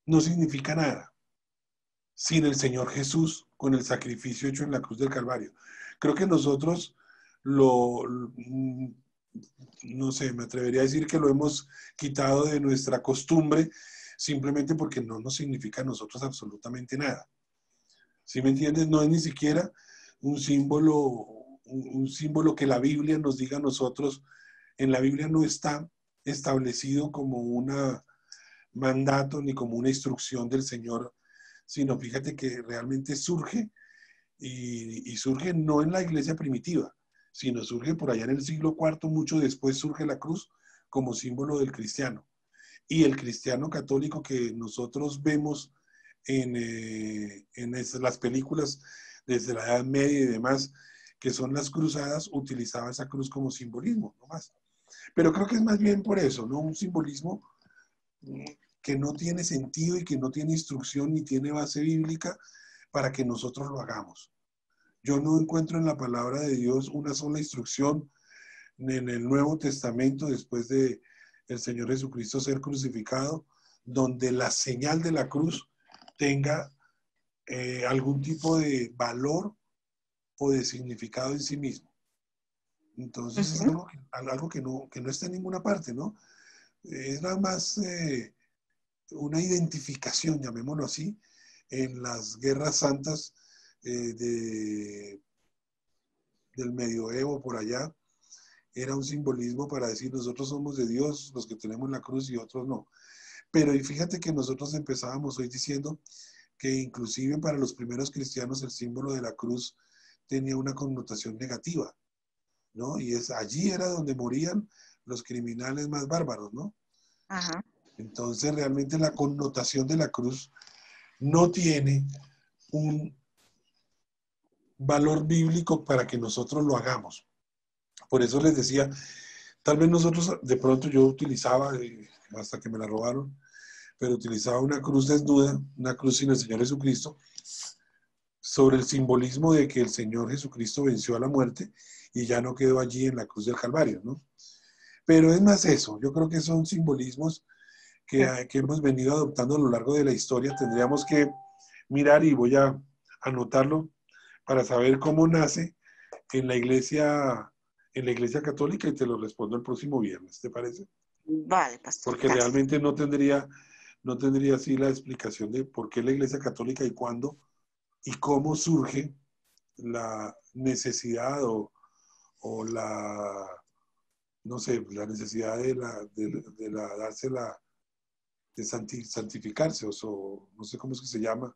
no significa nada sin el Señor Jesús con el sacrificio hecho en la cruz del Calvario. Creo que nosotros no sé, me atrevería a decir que lo hemos quitado de nuestra costumbre simplemente porque no nos significa a nosotros absolutamente nada. ¿Sí me entiendes? No es ni siquiera un símbolo que la Biblia nos diga a nosotros. En la Biblia no está establecido como un mandato ni como una instrucción del Señor, sino fíjate que realmente surge y surge no en la iglesia primitiva, sino surge por allá en el siglo IV, mucho después surge la cruz como símbolo del cristiano. Y el cristiano católico que nosotros vemos en las películas desde la Edad Media y demás, que son las cruzadas, utilizaba esa cruz como simbolismo, no más. Pero creo que es más bien por eso, ¿no? Un simbolismo que no tiene sentido y que no tiene instrucción ni tiene base bíblica para que nosotros lo hagamos. Yo no encuentro en la palabra de Dios una sola instrucción en el Nuevo Testamento después de el Señor Jesucristo ser crucificado, donde la señal de la cruz tenga algún tipo de valor o de significado en sí mismo. Entonces es algo que no está en ninguna parte, ¿no? Es nada más una identificación, llamémoslo así, en las guerras santas de del medioevo por allá, era un simbolismo para decir nosotros somos de Dios, los que tenemos la cruz y otros no. Pero y fíjate que nosotros empezábamos hoy diciendo que inclusive para los primeros cristianos el símbolo de la cruz tenía una connotación negativa, ¿no? Y allí era donde morían los criminales más bárbaros, ¿no? Ajá. Entonces realmente la connotación de la cruz no tiene un valor bíblico para que nosotros lo hagamos. Por eso les decía, tal vez nosotros, de pronto yo utilizaba, hasta que me la robaron, pero utilizaba una cruz desnuda, una cruz sin el Señor Jesucristo, sobre el simbolismo de que el Señor Jesucristo venció a la muerte y ya no quedó allí en la cruz del Calvario, ¿no? Pero es más eso, yo creo que son simbolismos que hemos venido adoptando a lo largo de la historia. Tendríamos que mirar, y voy a anotarlo para saber cómo nace en la iglesia católica, y te lo respondo el próximo viernes, ¿te parece? Vale, pastor. Porque Gracias. realmente no tendría así la explicación de por qué la iglesia católica y cuándo y cómo surge la necesidad o la, no sé, la necesidad de santificarse, o no sé cómo es que se llama,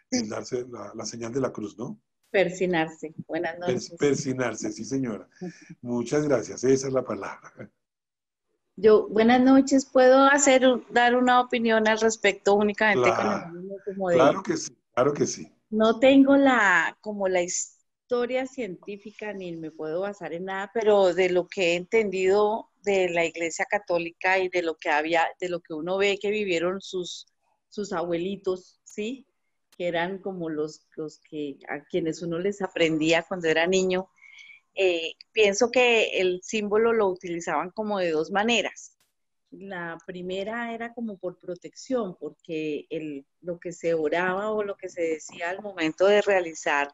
el darse la señal de la cruz, ¿no? Persinarse. Buenas noches. Persinarse, sí señora. Muchas gracias, esa es la palabra. Buenas noches, ¿puedo dar una opinión al respecto únicamente con el Claro, mismo como de... claro que sí, claro que sí. No tengo como la historia científica ni me puedo basar en nada, pero de lo que he entendido de la Iglesia Católica y de lo que uno ve que vivieron sus abuelitos, ¿sí? Que eran como los que a quienes uno les aprendía cuando era niño. Pienso que el símbolo lo utilizaban como de dos maneras. La primera era como por protección, porque lo que se oraba o lo que se decía al momento de realizar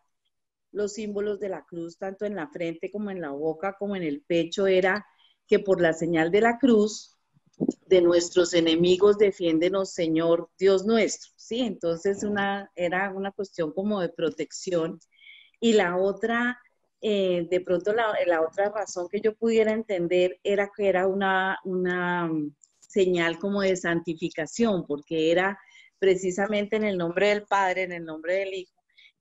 los símbolos de la cruz, tanto en la frente como en la boca, como en el pecho, era que por la señal de la cruz de nuestros enemigos defiéndenos, Señor Dios nuestro, ¿sí? Entonces era una cuestión como de protección. Y la otra, de pronto la otra razón que yo pudiera entender era que era una señal como de santificación, porque era precisamente en el nombre del Padre, en el nombre del Hijo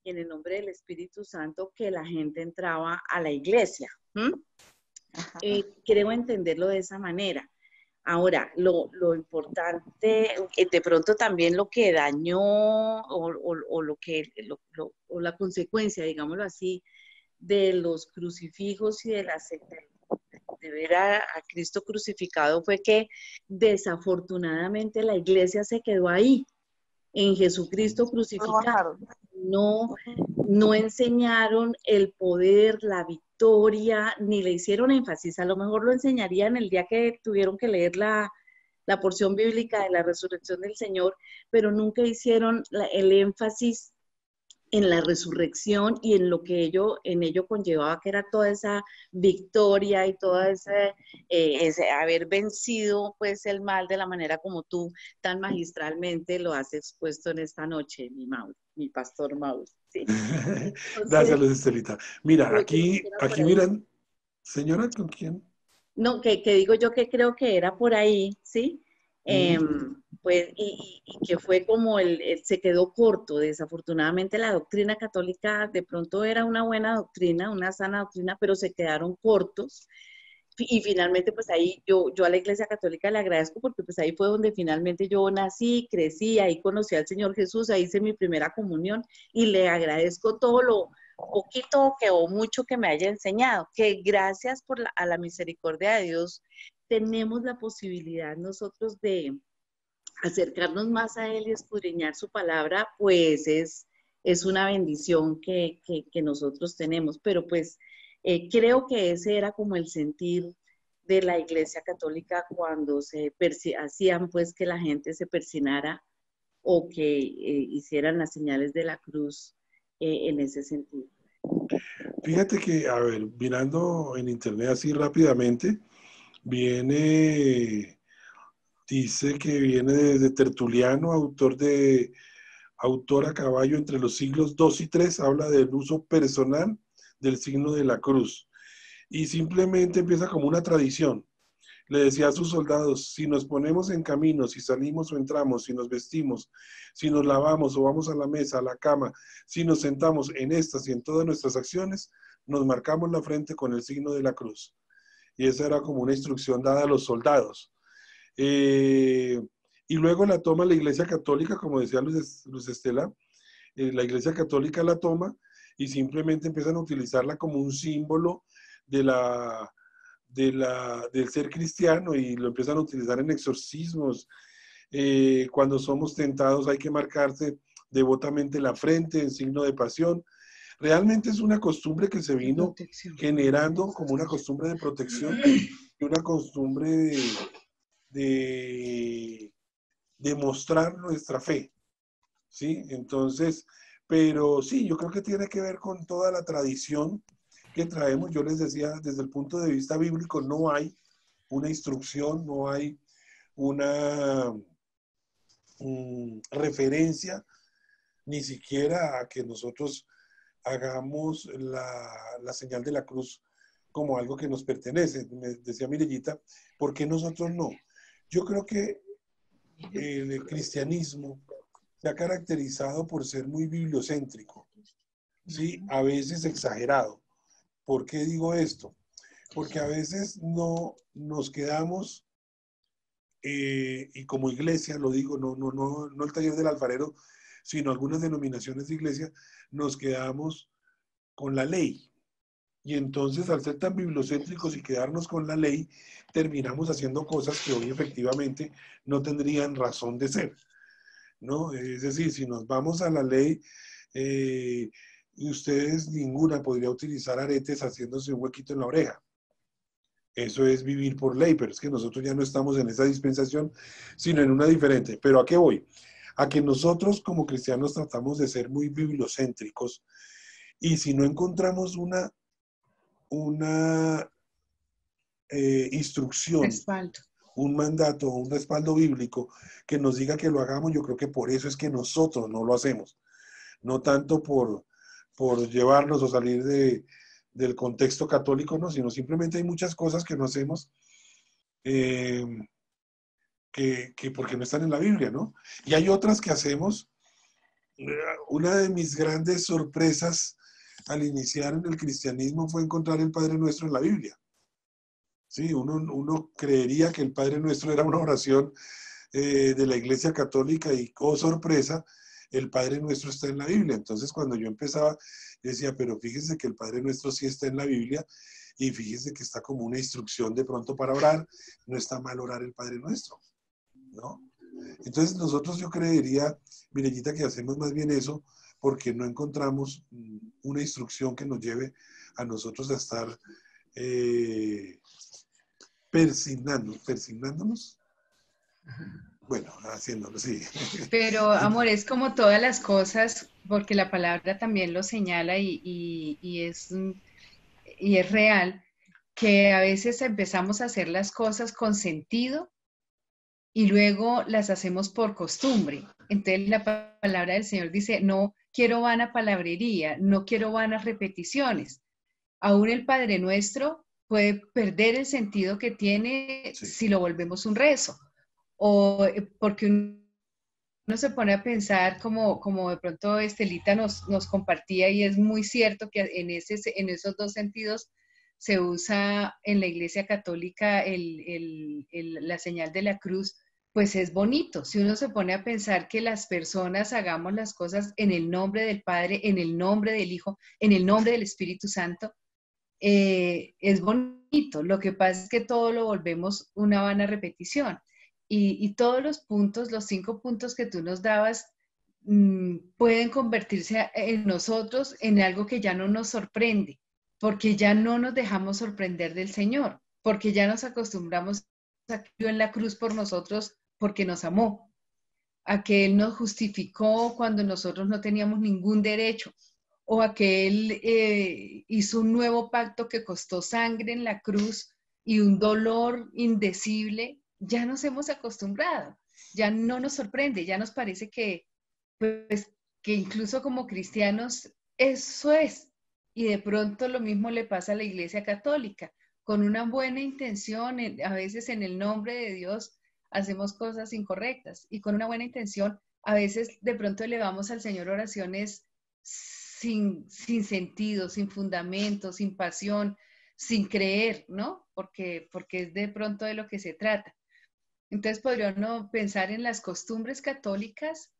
y en el nombre del Espíritu Santo que la gente entraba a la iglesia. Creo entenderlo de esa manera. Ahora, lo importante, de pronto también lo que dañó o la consecuencia, digámoslo así, de los crucifijos y de ver a Cristo crucificado fue que desafortunadamente la iglesia se quedó ahí, en Jesucristo crucificado. No enseñaron el poder, la victoria, ni le hicieron énfasis. A lo mejor lo enseñarían el día que tuvieron que leer la porción bíblica de la resurrección del Señor, pero nunca hicieron el énfasis en la resurrección y en lo que en ello conllevaba, que era toda esa victoria y toda ese haber vencido pues el mal de la manera como tú tan magistralmente lo has expuesto en esta noche, mi pastor Mauro. ¿Sí? Gracias, Luz Estelita. Mira, aquí miran, señora, ¿con quién? No, que digo yo que creo que era por ahí, ¿sí? Pues, y que fue como se quedó corto. Desafortunadamente la doctrina católica de pronto era una buena doctrina, una sana doctrina, pero se quedaron cortos. Y finalmente, pues ahí yo a la Iglesia Católica le agradezco porque pues ahí fue donde finalmente yo nací, crecí, ahí conocí al Señor Jesús, ahí hice mi primera comunión y le agradezco todo lo poquito o mucho que me haya enseñado, que gracias a la misericordia de Dios tenemos la posibilidad nosotros de acercarnos más a Él y escudriñar su palabra, pues es una bendición que nosotros tenemos. Pero pues creo que ese era como el sentir de la Iglesia Católica cuando hacían pues que la gente se persinara o que hicieran las señales de la cruz en ese sentido. Fíjate que, a ver, mirando en internet así rápidamente, dice que viene de Tertuliano, autor a caballo entre los siglos II y III, habla del uso personal del signo de la cruz. Y simplemente empieza como una tradición. Le decía a sus soldados, si nos ponemos en camino, si salimos o entramos, si nos vestimos, si nos lavamos o vamos a la mesa, a la cama, si nos sentamos en estas y en todas nuestras acciones, nos marcamos la frente con el signo de la cruz. Y esa era como una instrucción dada a los soldados. Y luego la toma la Iglesia Católica, como decía Luz Estela, la Iglesia Católica la toma y simplemente empiezan a utilizarla como un símbolo de del ser cristiano y lo empiezan a utilizar en exorcismos. Cuando somos tentados hay que marcarse devotamente la frente en signo de pasión. Realmente es una costumbre que se vino generando como una costumbre de protección y una costumbre de mostrar nuestra fe, ¿sí? Entonces, pero sí, yo creo que tiene que ver con toda la tradición que traemos. Yo les decía, desde el punto de vista bíblico, no hay una instrucción, no hay una referencia, ni siquiera a que nosotros hagamos la señal de la cruz como algo que nos pertenece. Me decía Mirellita, ¿por qué nosotros no? Yo creo que el cristianismo se ha caracterizado por ser muy bibliocéntrico, ¿sí? A veces exagerado. ¿Por qué digo esto? Porque a veces no nos quedamos, y como iglesia, lo digo, no el taller del alfarero, sino algunas denominaciones de iglesia, nos quedamos con la ley. Y entonces, al ser tan bibliocéntricos y quedarnos con la ley, terminamos haciendo cosas que hoy efectivamente no tendrían razón de ser, ¿no? Es decir, si nos vamos a la ley, ustedes ninguna podría utilizar aretes haciéndose un huequito en la oreja. Eso es vivir por ley, pero es que nosotros ya no estamos en esa dispensación, sino en una diferente. ¿Pero a qué voy? A que nosotros como cristianos tratamos de ser muy bibliocéntricos y si no encontramos una instrucción, Respaldo. un mandato, un respaldo bíblico que nos diga que lo hagamos, yo creo que por eso es que nosotros no lo hacemos. No tanto por llevarnos o salir del contexto católico, no, sino simplemente hay muchas cosas que no hacemos que porque no están en la Biblia, ¿no? Y hay otras que hacemos. Una de mis grandes sorpresas al iniciar en el cristianismo fue encontrar el Padre Nuestro en la Biblia. Sí, uno creería que el Padre Nuestro era una oración de la Iglesia Católica y, oh sorpresa, el Padre Nuestro está en la Biblia. Entonces, cuando yo empezaba, decía, pero fíjese que el Padre Nuestro sí está en la Biblia y fíjese que está como una instrucción de pronto para orar. No está mal orar el Padre Nuestro, ¿no? Entonces, nosotros yo creería, Mirellita, que hacemos más bien eso porque no encontramos una instrucción que nos lleve a nosotros a estar persignándonos. Bueno, haciéndolo, sí. Pero, amor, es como todas las cosas, porque la palabra también lo señala y es real, que a veces empezamos a hacer las cosas con sentido y luego las hacemos por costumbre. Entonces la palabra del Señor dice, no quiero vana palabrería, no quiero vanas repeticiones. Aún el Padre Nuestro puede perder el sentido que tiene si lo volvemos un rezo. O porque uno se pone a pensar como de pronto Estelita nos compartía y es muy cierto que en esos dos sentidos se usa en la Iglesia Católica la señal de la cruz, pues es bonito. Si uno se pone a pensar que las personas hagamos las cosas en el nombre del Padre, en el nombre del Hijo, en el nombre del Espíritu Santo, es bonito. Lo que pasa es que todo lo volvemos una vana repetición. Y todos los puntos, los 5 puntos que tú nos dabas, pueden convertirse en nosotros en algo que ya no nos sorprende, porque ya no nos dejamos sorprender del Señor, porque ya nos acostumbramos a que Él en la cruz por nosotros porque nos amó, a que Él nos justificó cuando nosotros no teníamos ningún derecho, o a que Él hizo un nuevo pacto que costó sangre en la cruz y un dolor indecible. Ya nos hemos acostumbrado, ya no nos sorprende, ya nos parece que, pues, que incluso como cristianos eso es. Y de pronto lo mismo le pasa a la Iglesia Católica. Con una buena intención, a veces en el nombre de Dios hacemos cosas incorrectas. Y con una buena intención, a veces de pronto elevamos al Señor oraciones sin sentido, sin fundamento, sin pasión, sin creer, ¿no? Porque es de pronto de lo que se trata. Entonces podría uno pensar en las costumbres católicas,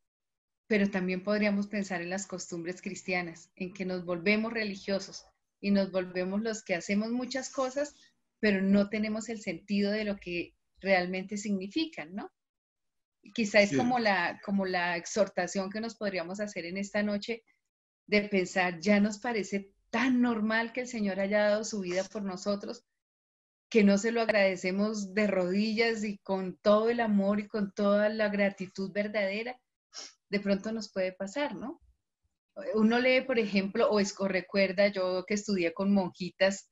pero también podríamos pensar en las costumbres cristianas, en que nos volvemos religiosos y nos volvemos los que hacemos muchas cosas, pero no tenemos el sentido de lo que realmente significan, ¿no? Quizá es Sí, como la exhortación que nos podríamos hacer en esta noche de pensar, ya nos parece tan normal que el Señor haya dado su vida por nosotros, que no se lo agradecemos de rodillas y con todo el amor y con toda la gratitud verdadera. De pronto nos puede pasar, ¿no? Uno lee, por ejemplo, o recuerda, yo que estudié con monjitas,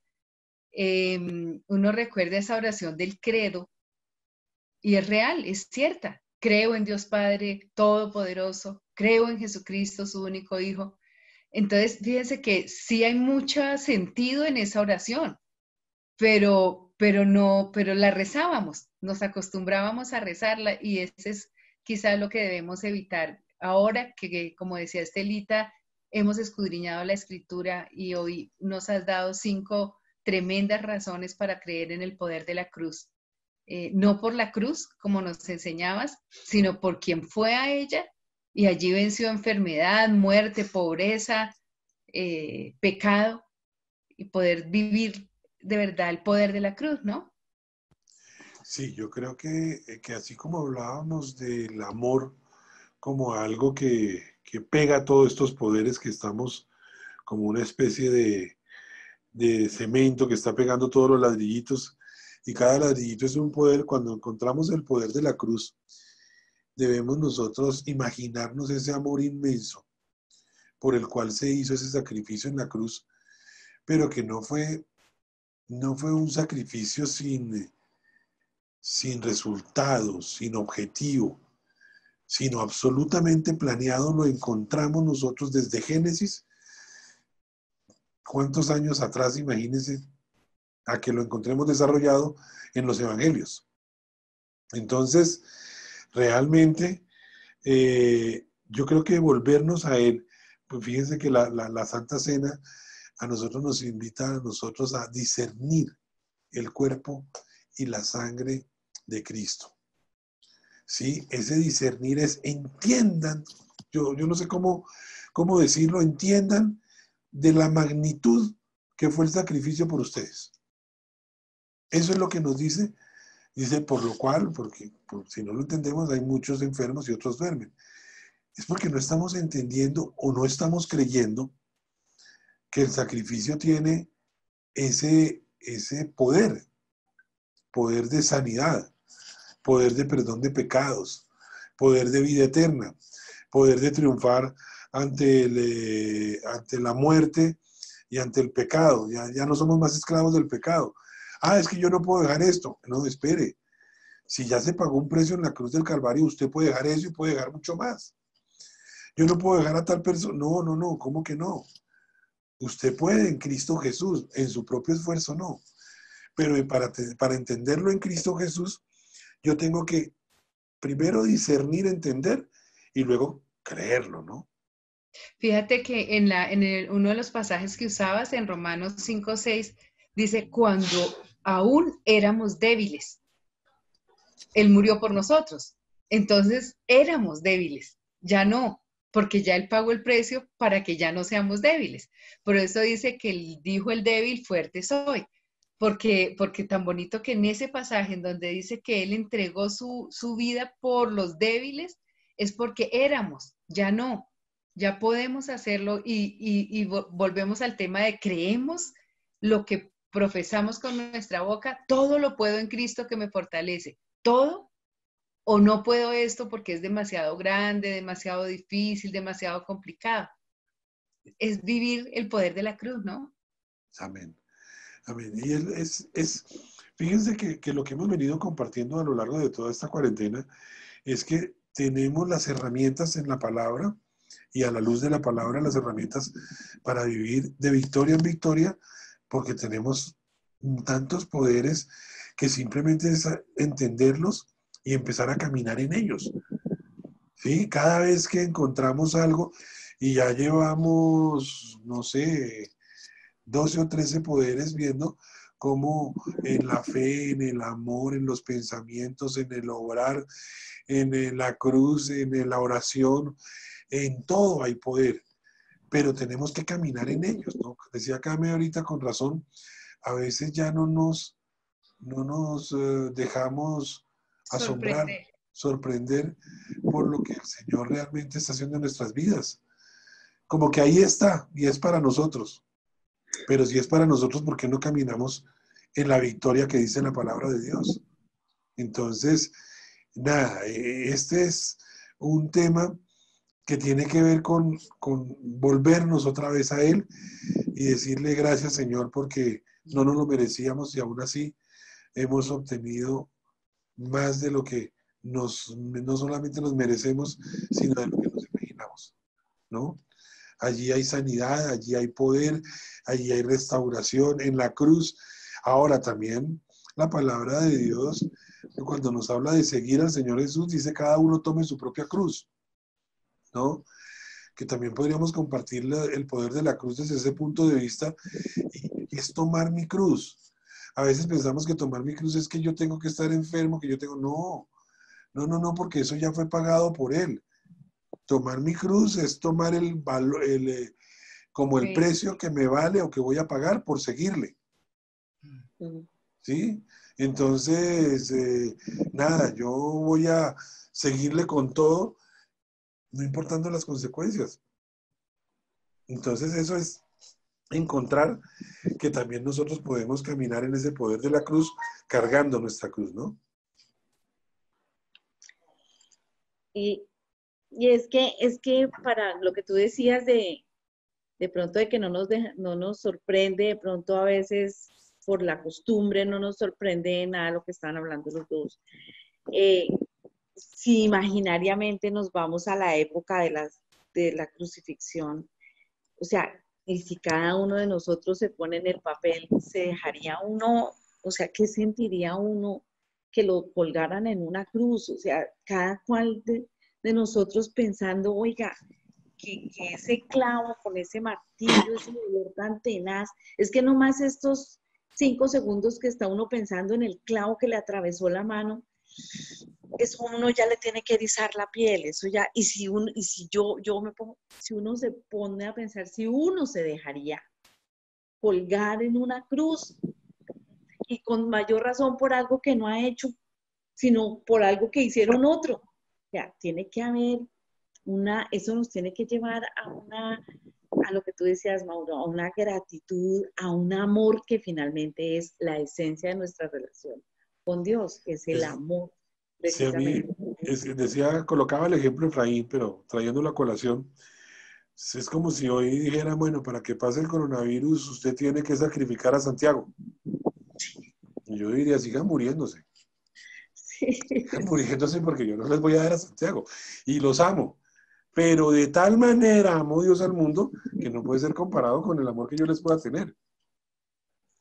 uno recuerda esa oración del credo y es real, es cierta. Creo en Dios Padre Todopoderoso, creo en Jesucristo, su único Hijo. Entonces, fíjense que sí hay mucho sentido en esa oración, pero la rezábamos, nos acostumbrábamos a rezarla y ese es quizás lo que debemos evitar. Ahora que, como decía Estelita, hemos escudriñado la Escritura y hoy nos has dado 5 tremendas razones para creer en el poder de la cruz. No por la cruz, como nos enseñabas, sino por quien fue a ella y allí venció enfermedad, muerte, pobreza, pecado y poder vivir de verdad el poder de la cruz, ¿no? sí, yo creo que así como hablábamos del amor como algo que pega todos estos poderes que estamos como una especie de cemento que está pegando todos los ladrillitos y cada ladrillito es un poder. Cuando encontramos el poder de la cruz, debemos nosotros imaginarnos ese amor inmenso por el cual se hizo ese sacrificio en la cruz, pero que no fue un sacrificio sin resultados, sin objetivo, sino absolutamente planeado. Lo encontramos nosotros desde Génesis. ¿Cuántos años atrás, imagínense, a que lo encontremos desarrollado en los evangelios? Entonces, realmente, yo creo que volvernos a Él, pues fíjense que la Santa Cena a nosotros nos invita a nosotros a discernir el cuerpo y la sangre de Cristo. ¿Sí? Ese discernir es entiendan, yo no sé cómo decirlo, entiendan de la magnitud que fue el sacrificio por ustedes. Eso es lo que nos dice por lo cual, porque si no lo entendemos, hay muchos enfermos y otros duermen. Es porque no estamos entendiendo o no estamos creyendo que el sacrificio tiene ese poder de sanidad, poder de perdón de pecados, poder de vida eterna, poder de triunfar ante la muerte y ante el pecado. Ya no somos más esclavos del pecado. Ah, es que yo no puedo dejar esto. No, espere. Si ya se pagó un precio en la cruz del Calvario, usted puede dejar eso y puede dejar mucho más. Yo no puedo dejar a tal persona. No, ¿cómo que no? Usted puede en Cristo Jesús, en su propio esfuerzo no. Pero para entenderlo en Cristo Jesús, yo tengo que primero discernir, entender y luego creerlo, ¿no? Fíjate que uno de los pasajes que usabas en Romanos 5:6 dice, cuando aún éramos débiles, Él murió por nosotros. Entonces éramos débiles, ya no, porque ya Él pagó el precio para que ya no seamos débiles. Por eso dice que Él dijo el débil, fuerte soy. Porque tan bonito que en ese pasaje en donde dice que Él entregó su vida por los débiles, es porque éramos, ya no, ya podemos hacerlo y volvemos al tema de creemos lo que profesamos con nuestra boca, todo lo puedo en Cristo que me fortalece, todo o no puedo esto porque es demasiado grande, demasiado difícil, demasiado complicado. Es vivir el poder de la cruz, ¿no? Amén. Amén. Y fíjense que lo que hemos venido compartiendo a lo largo de toda esta cuarentena es que tenemos las herramientas en la palabra y a la luz de la palabra las herramientas para vivir de victoria en victoria, porque tenemos tantos poderes que simplemente es entenderlos y empezar a caminar en ellos. ¿Sí? Cada vez que encontramos algo y ya llevamos, no sé, 12 o 13 poderes viendo cómo en la fe, en el amor, en los pensamientos, en el obrar, en la cruz, en la oración, en todo hay poder, pero tenemos que caminar en ellos, ¿no? Decía Came ahorita con razón, a veces ya no nos dejamos asombrar, Sorprender. sorprender por lo que el Señor realmente está haciendo en nuestras vidas. Como que ahí está y es para nosotros. Pero si es para nosotros, ¿por qué no caminamos en la victoria que dice la palabra de Dios? Entonces, nada, este es un tema que tiene que ver con volvernos otra vez a Él y decirle gracias, Señor, porque no nos lo merecíamos y aún así hemos obtenido más de lo que no solamente nos merecemos, sino de lo que nos imaginamos, ¿no? Allí hay sanidad, allí hay poder, allí hay restauración en la cruz. Ahora también la palabra de Dios, cuando nos habla de seguir al Señor Jesús, dice cada uno tome su propia cruz, ¿no? Que también podríamos compartir el poder de la cruz desde ese punto de vista, y es tomar mi cruz. A veces pensamos que tomar mi cruz es que yo tengo que estar enfermo, que yo tengo... No, porque eso ya fue pagado por Él. Tomar mi cruz es tomar el valor, como el precio que me vale o que voy a pagar por seguirle. ¿Sí? Entonces, nada, yo voy a seguirle con todo, no importando las consecuencias. Entonces, eso es encontrar que también nosotros podemos caminar en ese poder de la cruz, cargando nuestra cruz, ¿no? Y es que para lo que tú decías de pronto de que no nos sorprende, de pronto a veces por la costumbre no nos sorprende nada lo que estaban hablando los dos. Si imaginariamente nos vamos a la época de la crucifixión, o sea, y si cada uno de nosotros se pone en el papel, se dejaría uno, o sea, ¿qué sentiría uno que lo colgaran en una cruz? O sea, cada cual de nosotros pensando, oiga, que ese clavo con ese martillo, ese dolor tan tenaz, es que nomás estos 5 segundos que está uno pensando en el clavo que le atravesó la mano, eso uno ya le tiene que erizar la piel, eso ya, y si yo me pongo, si uno se pone a pensar, si uno se dejaría colgar en una cruz, y con mayor razón por algo que no ha hecho, sino por algo que hicieron otro, o sea, tiene que haber eso nos tiene que llevar a lo que tú decías, Mauro, a una gratitud, a un amor que finalmente es la esencia de nuestra relación con Dios, es el amor, precisamente. Sí, a mí, colocaba el ejemplo Efraín, pero trayéndolo a colación, es como si hoy dijera, bueno, para que pase el coronavirus, usted tiene que sacrificar a Santiago. Y yo diría, sigan muriéndose. Sí. Sigan muriéndose porque yo no les voy a dar a Santiago. Y los amo. Pero de tal manera amó Dios al mundo que no puede ser comparado con el amor que yo les pueda tener.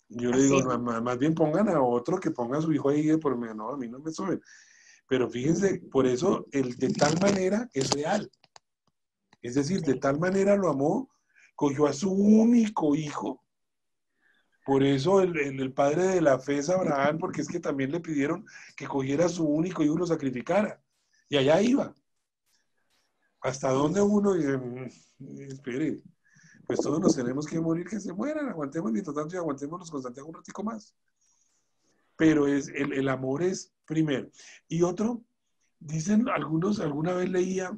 Yo le digo, no, más bien pongan a otro que ponga a su hijo ahí por mí. No, a mí no me suben. Pero fíjense, por eso el de tal manera es real. Es decir, de tal manera lo amó, cogió a su único hijo. Por eso el padre de la fe es Abraham, porque es que también le pidieron que cogiera a su único hijo y lo sacrificara. Y allá iba. Hasta donde uno dice, espere, pues todos nos tenemos que morir, que se mueran, aguantemos mientras tanto y aguantémonos con Santiago un ratico más. Pero el amor es primero. Y otro, dicen algunos, alguna vez leía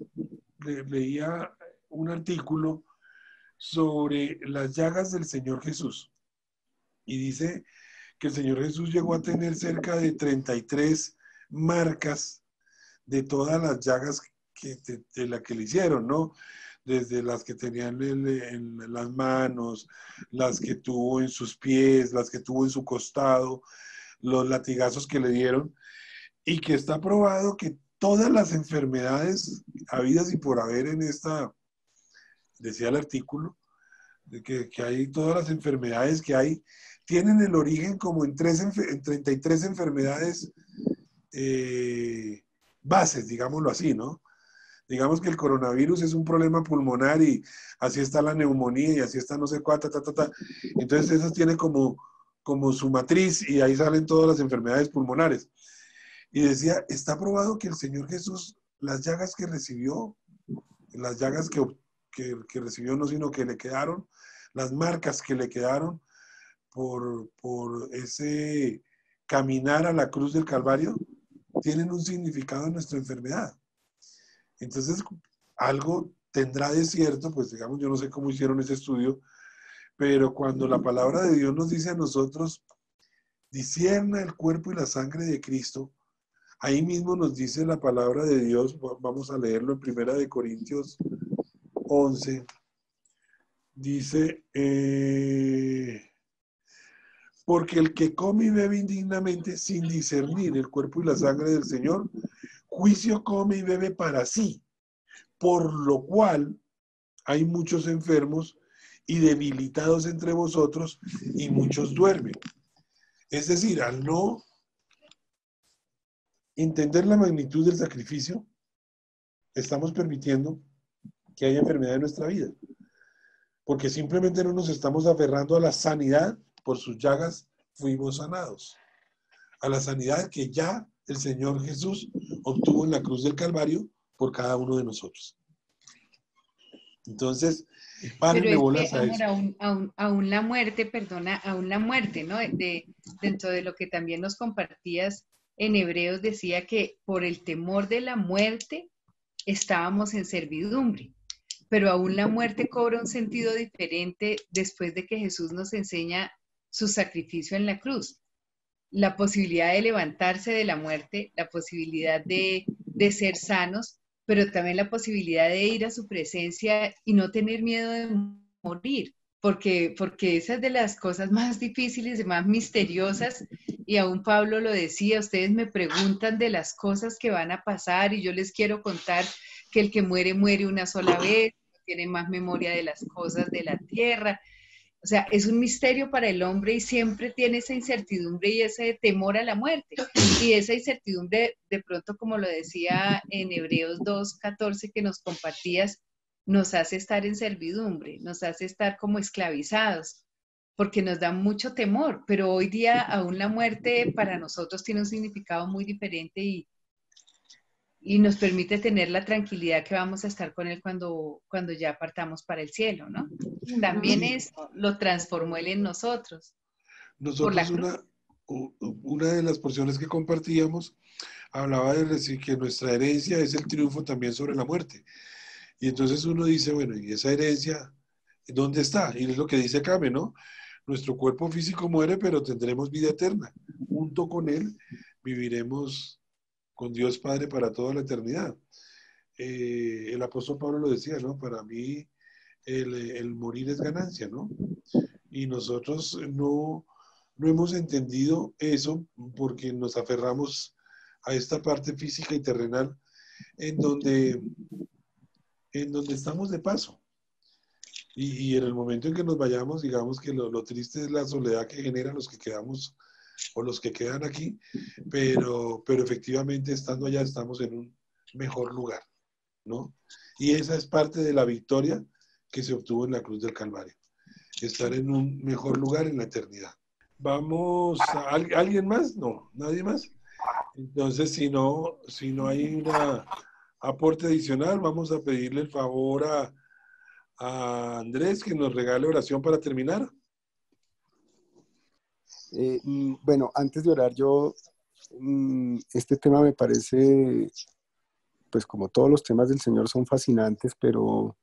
un artículo sobre las llagas del Señor Jesús. Y dice que el Señor Jesús llegó a tener cerca de 33 marcas de todas las llagas de la que le hicieron, ¿no? Desde las que tenían en las manos, las que tuvo en sus pies, las que tuvo en su costado, los latigazos que le dieron, y que está probado que todas las enfermedades habidas y por haber en esta decía el artículo, de que hay todas las enfermedades que hay, tienen el origen como en 33 enfermedades bases, digámoslo así, ¿no? Digamos que el coronavirus es un problema pulmonar y así está la neumonía y así está no sé cuánta, Entonces esas tienen como su matriz y ahí salen todas las enfermedades pulmonares. Y decía, está probado que el Señor Jesús, las llagas que recibió, las llagas que recibió no, sino que le quedaron, las marcas que le quedaron por ese caminar a la cruz del Calvario, tienen un significado en nuestra enfermedad. Entonces, algo tendrá de cierto, pues digamos, yo no sé cómo hicieron ese estudio, pero cuando la palabra de Dios nos dice a nosotros, discierna el cuerpo y la sangre de Cristo, ahí mismo nos dice la palabra de Dios, vamos a leerlo en 1 Corintios 11, dice, porque el que come y bebe indignamente sin discernir el cuerpo y la sangre del Señor, juicio come y bebe para sí, por lo cual hay muchos enfermos y debilitados entre vosotros y muchos duermen. Es decir, al no entender la magnitud del sacrificio, estamos permitiendo que haya enfermedad en nuestra vida. Porque simplemente no nos estamos aferrando a la sanidad, por sus llagas fuimos sanados. A la sanidad que ya el Señor Jesús obtuvo en la cruz del Calvario por cada uno de nosotros. Entonces, párenle Pero es bolas que, a amor, eso. aún la muerte, perdona, aún la muerte, ¿no? Dentro de lo que también nos compartías en Hebreos, decía que por el temor de la muerte estábamos en servidumbre, pero aún la muerte cobra un sentido diferente después de que Jesús nos enseña su sacrificio en la cruz. La posibilidad de levantarse de la muerte, la posibilidad de ser sanos, pero también la posibilidad de ir a su presencia y no tener miedo de morir, porque esa es de las cosas más difíciles y más misteriosas, y aún Pablo lo decía, ustedes me preguntan de las cosas que van a pasar y yo les quiero contar que el que muere, muere una sola vez, no tiene más memoria de las cosas de la tierra. O sea, es un misterio para el hombre y siempre tiene esa incertidumbre y ese temor a la muerte. Y esa incertidumbre, de pronto, como lo decía en Hebreos 2:14 que nos compartías, nos hace estar en servidumbre, nos hace estar como esclavizados, porque nos da mucho temor. Pero hoy día aún la muerte para nosotros tiene un significado muy diferente y nos permite tener la tranquilidad que vamos a estar con Él cuando ya partamos para el cielo, ¿no? También Sí, eso lo transformó Él en nosotros, por nosotros la cruz. una de las porciones que compartíamos hablaba de decir que nuestra herencia es el triunfo también sobre la muerte. Y entonces uno dice, bueno, ¿y esa herencia dónde está? Y es lo que dice Came, ¿no? Nuestro cuerpo físico muere, pero tendremos vida eterna. Junto con Él viviremos con Dios Padre para toda la eternidad. El apóstol Pablo lo decía, ¿no? Para mí el morir es ganancia, ¿no? Y nosotros no hemos entendido eso porque nos aferramos a esta parte física y terrenal en donde, en donde estamos de paso. Y en el momento en que nos vayamos, digamos que lo triste es la soledad que generan los que quedamos o los que quedan aquí, pero efectivamente estando allá estamos en un mejor lugar, ¿no? Y esa es parte de la victoria que se obtuvo en la cruz del Calvario, estar en un mejor lugar en la eternidad. Vamos, ¿alguien más? No, nadie más. Entonces, si no hay un aporte adicional, vamos a pedirle el favor a Andrés que nos regale oración para terminar. Bueno, antes de orar, este tema me parece, pues como todos los temas del Señor son fascinantes, pero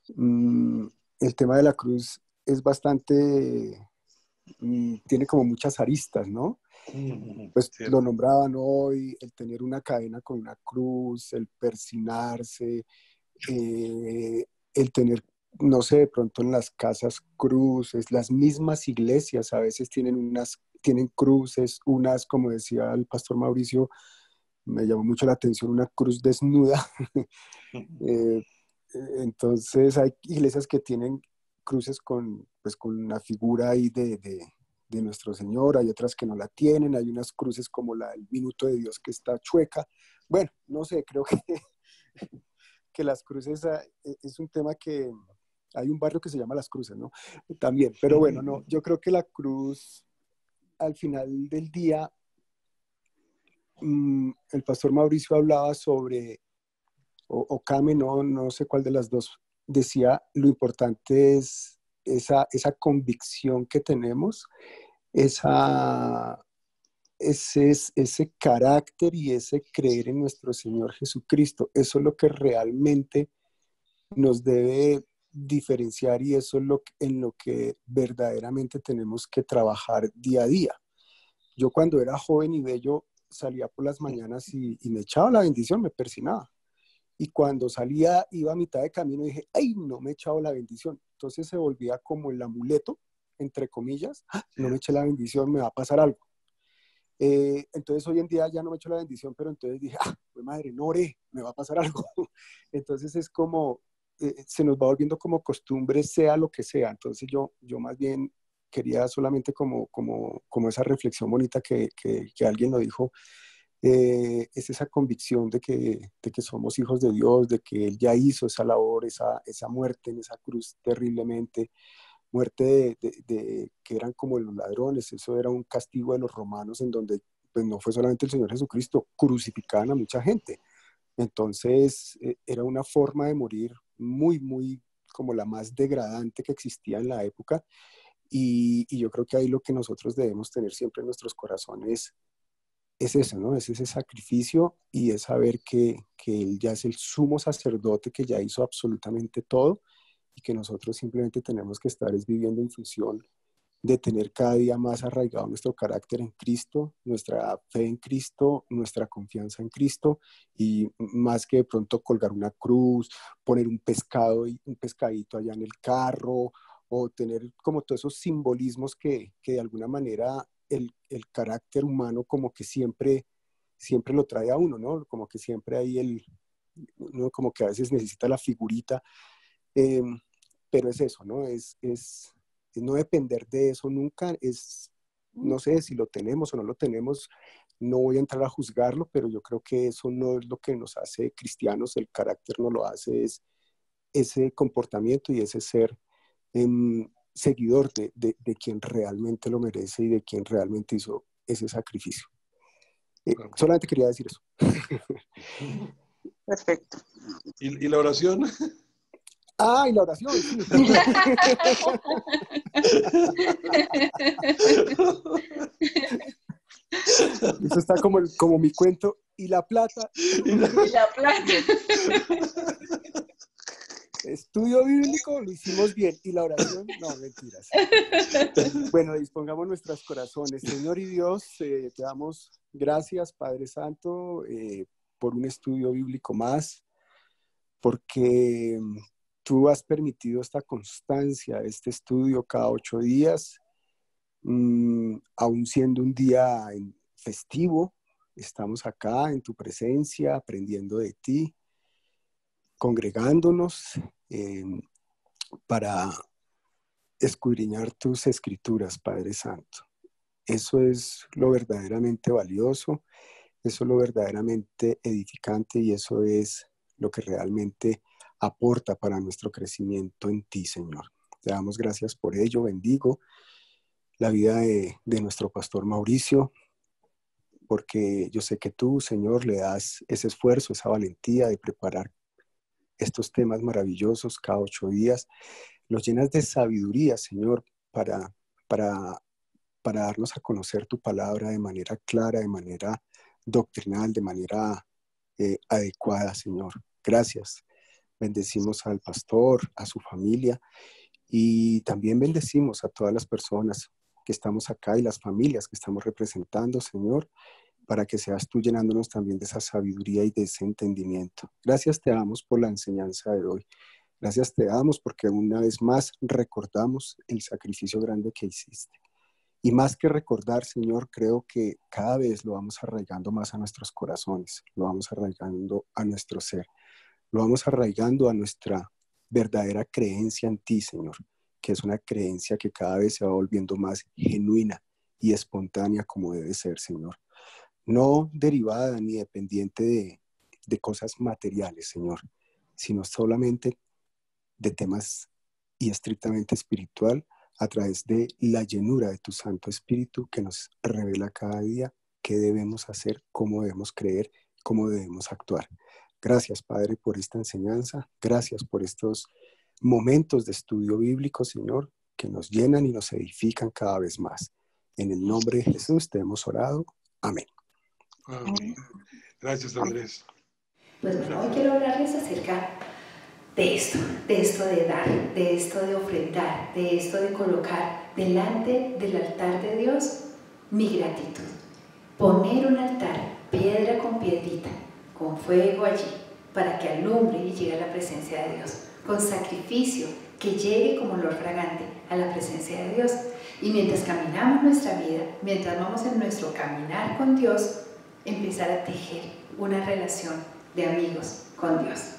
el tema de la cruz es bastante, tiene como muchas aristas, ¿no? Pues lo Cierto. nombraban hoy, el tener una cadena con una cruz, el persinarse, el tener, no sé, de pronto en las casas cruces, las mismas iglesias a veces tienen cruces, unas, como decía el pastor Mauricio, me llamó mucho la atención, una cruz desnuda. Entonces hay iglesias que tienen cruces pues, con una figura ahí de nuestro Señor, hay otras que no la tienen, hay unas cruces como la del minuto de Dios que está chueca. Bueno, no sé, creo que las cruces es un tema que hay un barrio que se llama Las Cruces, ¿no? También, pero bueno, no, yo creo que la cruz al final del día, el pastor Mauricio hablaba sobre, o Came, no sé cuál de las dos, decía, lo importante es esa convicción que tenemos, ese carácter y ese creer en nuestro Señor Jesucristo. Eso es lo que realmente nos debe diferenciar y eso es en lo que verdaderamente tenemos que trabajar día a día. Yo cuando era joven y bello salía por las mañanas y me echaba la bendición, me persinaba. Y cuando salía, iba a mitad de camino y dije, ¡ay, no me he echado la bendición! Entonces se volvía como el amuleto, entre comillas, no me eché la bendición, me va a pasar algo. Entonces hoy en día ya no me echo la bendición, pero entonces dije, pues madre, no oré, me va a pasar algo. Entonces es como, se nos va volviendo como costumbre, sea lo que sea. Entonces yo más bien quería solamente como esa reflexión bonita que alguien lo dijo, es esa convicción de que somos hijos de Dios, de que Él ya hizo esa labor, esa muerte en esa cruz terriblemente, muerte que eran como los ladrones, eso era un castigo de los romanos en donde pues no fue solamente el Señor Jesucristo, crucificaban a mucha gente. Entonces era una forma de morir muy, muy como la más degradante que existía en la época y yo creo que ahí lo que nosotros debemos tener siempre en nuestros corazones es eso, ¿no? Es ese sacrificio y es saber que Él ya es el sumo sacerdote que ya hizo absolutamente todo y que nosotros simplemente tenemos que estar es viviendo en función de tener cada día más arraigado nuestro carácter en Cristo, nuestra fe en Cristo, nuestra confianza en Cristo y más que de pronto colgar una cruz, poner un pescado y un pescadito allá en el carro o tener como todos esos simbolismos que de alguna manera el carácter humano como que siempre lo trae a uno, ¿no? Como que siempre hay uno como que a veces necesita la figurita, eh, pero es eso, ¿no? Es no depender de eso nunca, no sé si lo tenemos o no lo tenemos, no voy a entrar a juzgarlo, pero yo creo que eso no es lo que nos hace cristianos, el carácter no lo hace, es ese comportamiento y ese ser seguidor de quien realmente lo merece y de quien realmente hizo ese sacrificio. Solamente quería decir eso. Perfecto. ¿Y la oración? Y la oración, sí. Eso está como mi cuento. Y la plata. Y la plata. Estudio bíblico, lo hicimos bien. Y la oración, no, mentiras. Bueno, dispongamos nuestros corazones. Señor y Dios, te damos gracias, Padre Santo, por un estudio bíblico más, porque tú has permitido esta constancia, este estudio cada 8 días, aún siendo un día festivo. Estamos acá en tu presencia, aprendiendo de ti, congregándonos para escudriñar tus escrituras, Padre Santo. Eso es lo verdaderamente valioso, eso es lo verdaderamente edificante y eso es lo que realmente aporta para nuestro crecimiento en ti, Señor. Te damos gracias por ello, bendigo la vida de nuestro pastor Mauricio, porque yo sé que tú, Señor, le das ese esfuerzo, esa valentía de preparar estos temas maravillosos cada 8 días. Los llenas de sabiduría, Señor, para, para darnos a conocer tu palabra de manera clara, de manera doctrinal, de manera adecuada, Señor. Gracias. Bendecimos al pastor, a su familia y también bendecimos a todas las personas que estamos acá y las familias que estamos representando, Señor, para que seas tú llenándonos también de esa sabiduría y de ese entendimiento. Gracias te damos por la enseñanza de hoy. Gracias te damos porque una vez más recordamos el sacrificio grande que hiciste. Y más que recordar, Señor, creo que cada vez lo vamos arraigando más a nuestros corazones, lo vamos arraigando a nuestro ser. lo vamos arraigando a nuestra verdadera creencia en ti, Señor, que es una creencia que cada vez se va volviendo más genuina y espontánea como debe ser, Señor. No derivada ni dependiente de cosas materiales, Señor, sino solamente de temas y estrictamente espiritual a través de la llenura de tu Santo Espíritu que nos revela cada día qué debemos hacer, cómo debemos creer, cómo debemos actuar. Gracias, Padre, por esta enseñanza. Gracias por estos momentos de estudio bíblico, Señor, que nos llenan y nos edifican cada vez más. En el nombre de Jesús te hemos orado. Amén. Amén. Gracias, Andrés. Pues bueno, hoy quiero hablarles acerca de esto de dar, de esto de ofrendar, de esto de colocar delante del altar de Dios mi gratitud. Poner un altar, piedra con piedrita, con fuego allí, para que alumbre y llegue a la presencia de Dios, con sacrificio, que llegue como olor fragante a la presencia de Dios. Y mientras caminamos nuestra vida, mientras vamos en nuestro caminar con Dios, empezar a tejer una relación de amigos con Dios.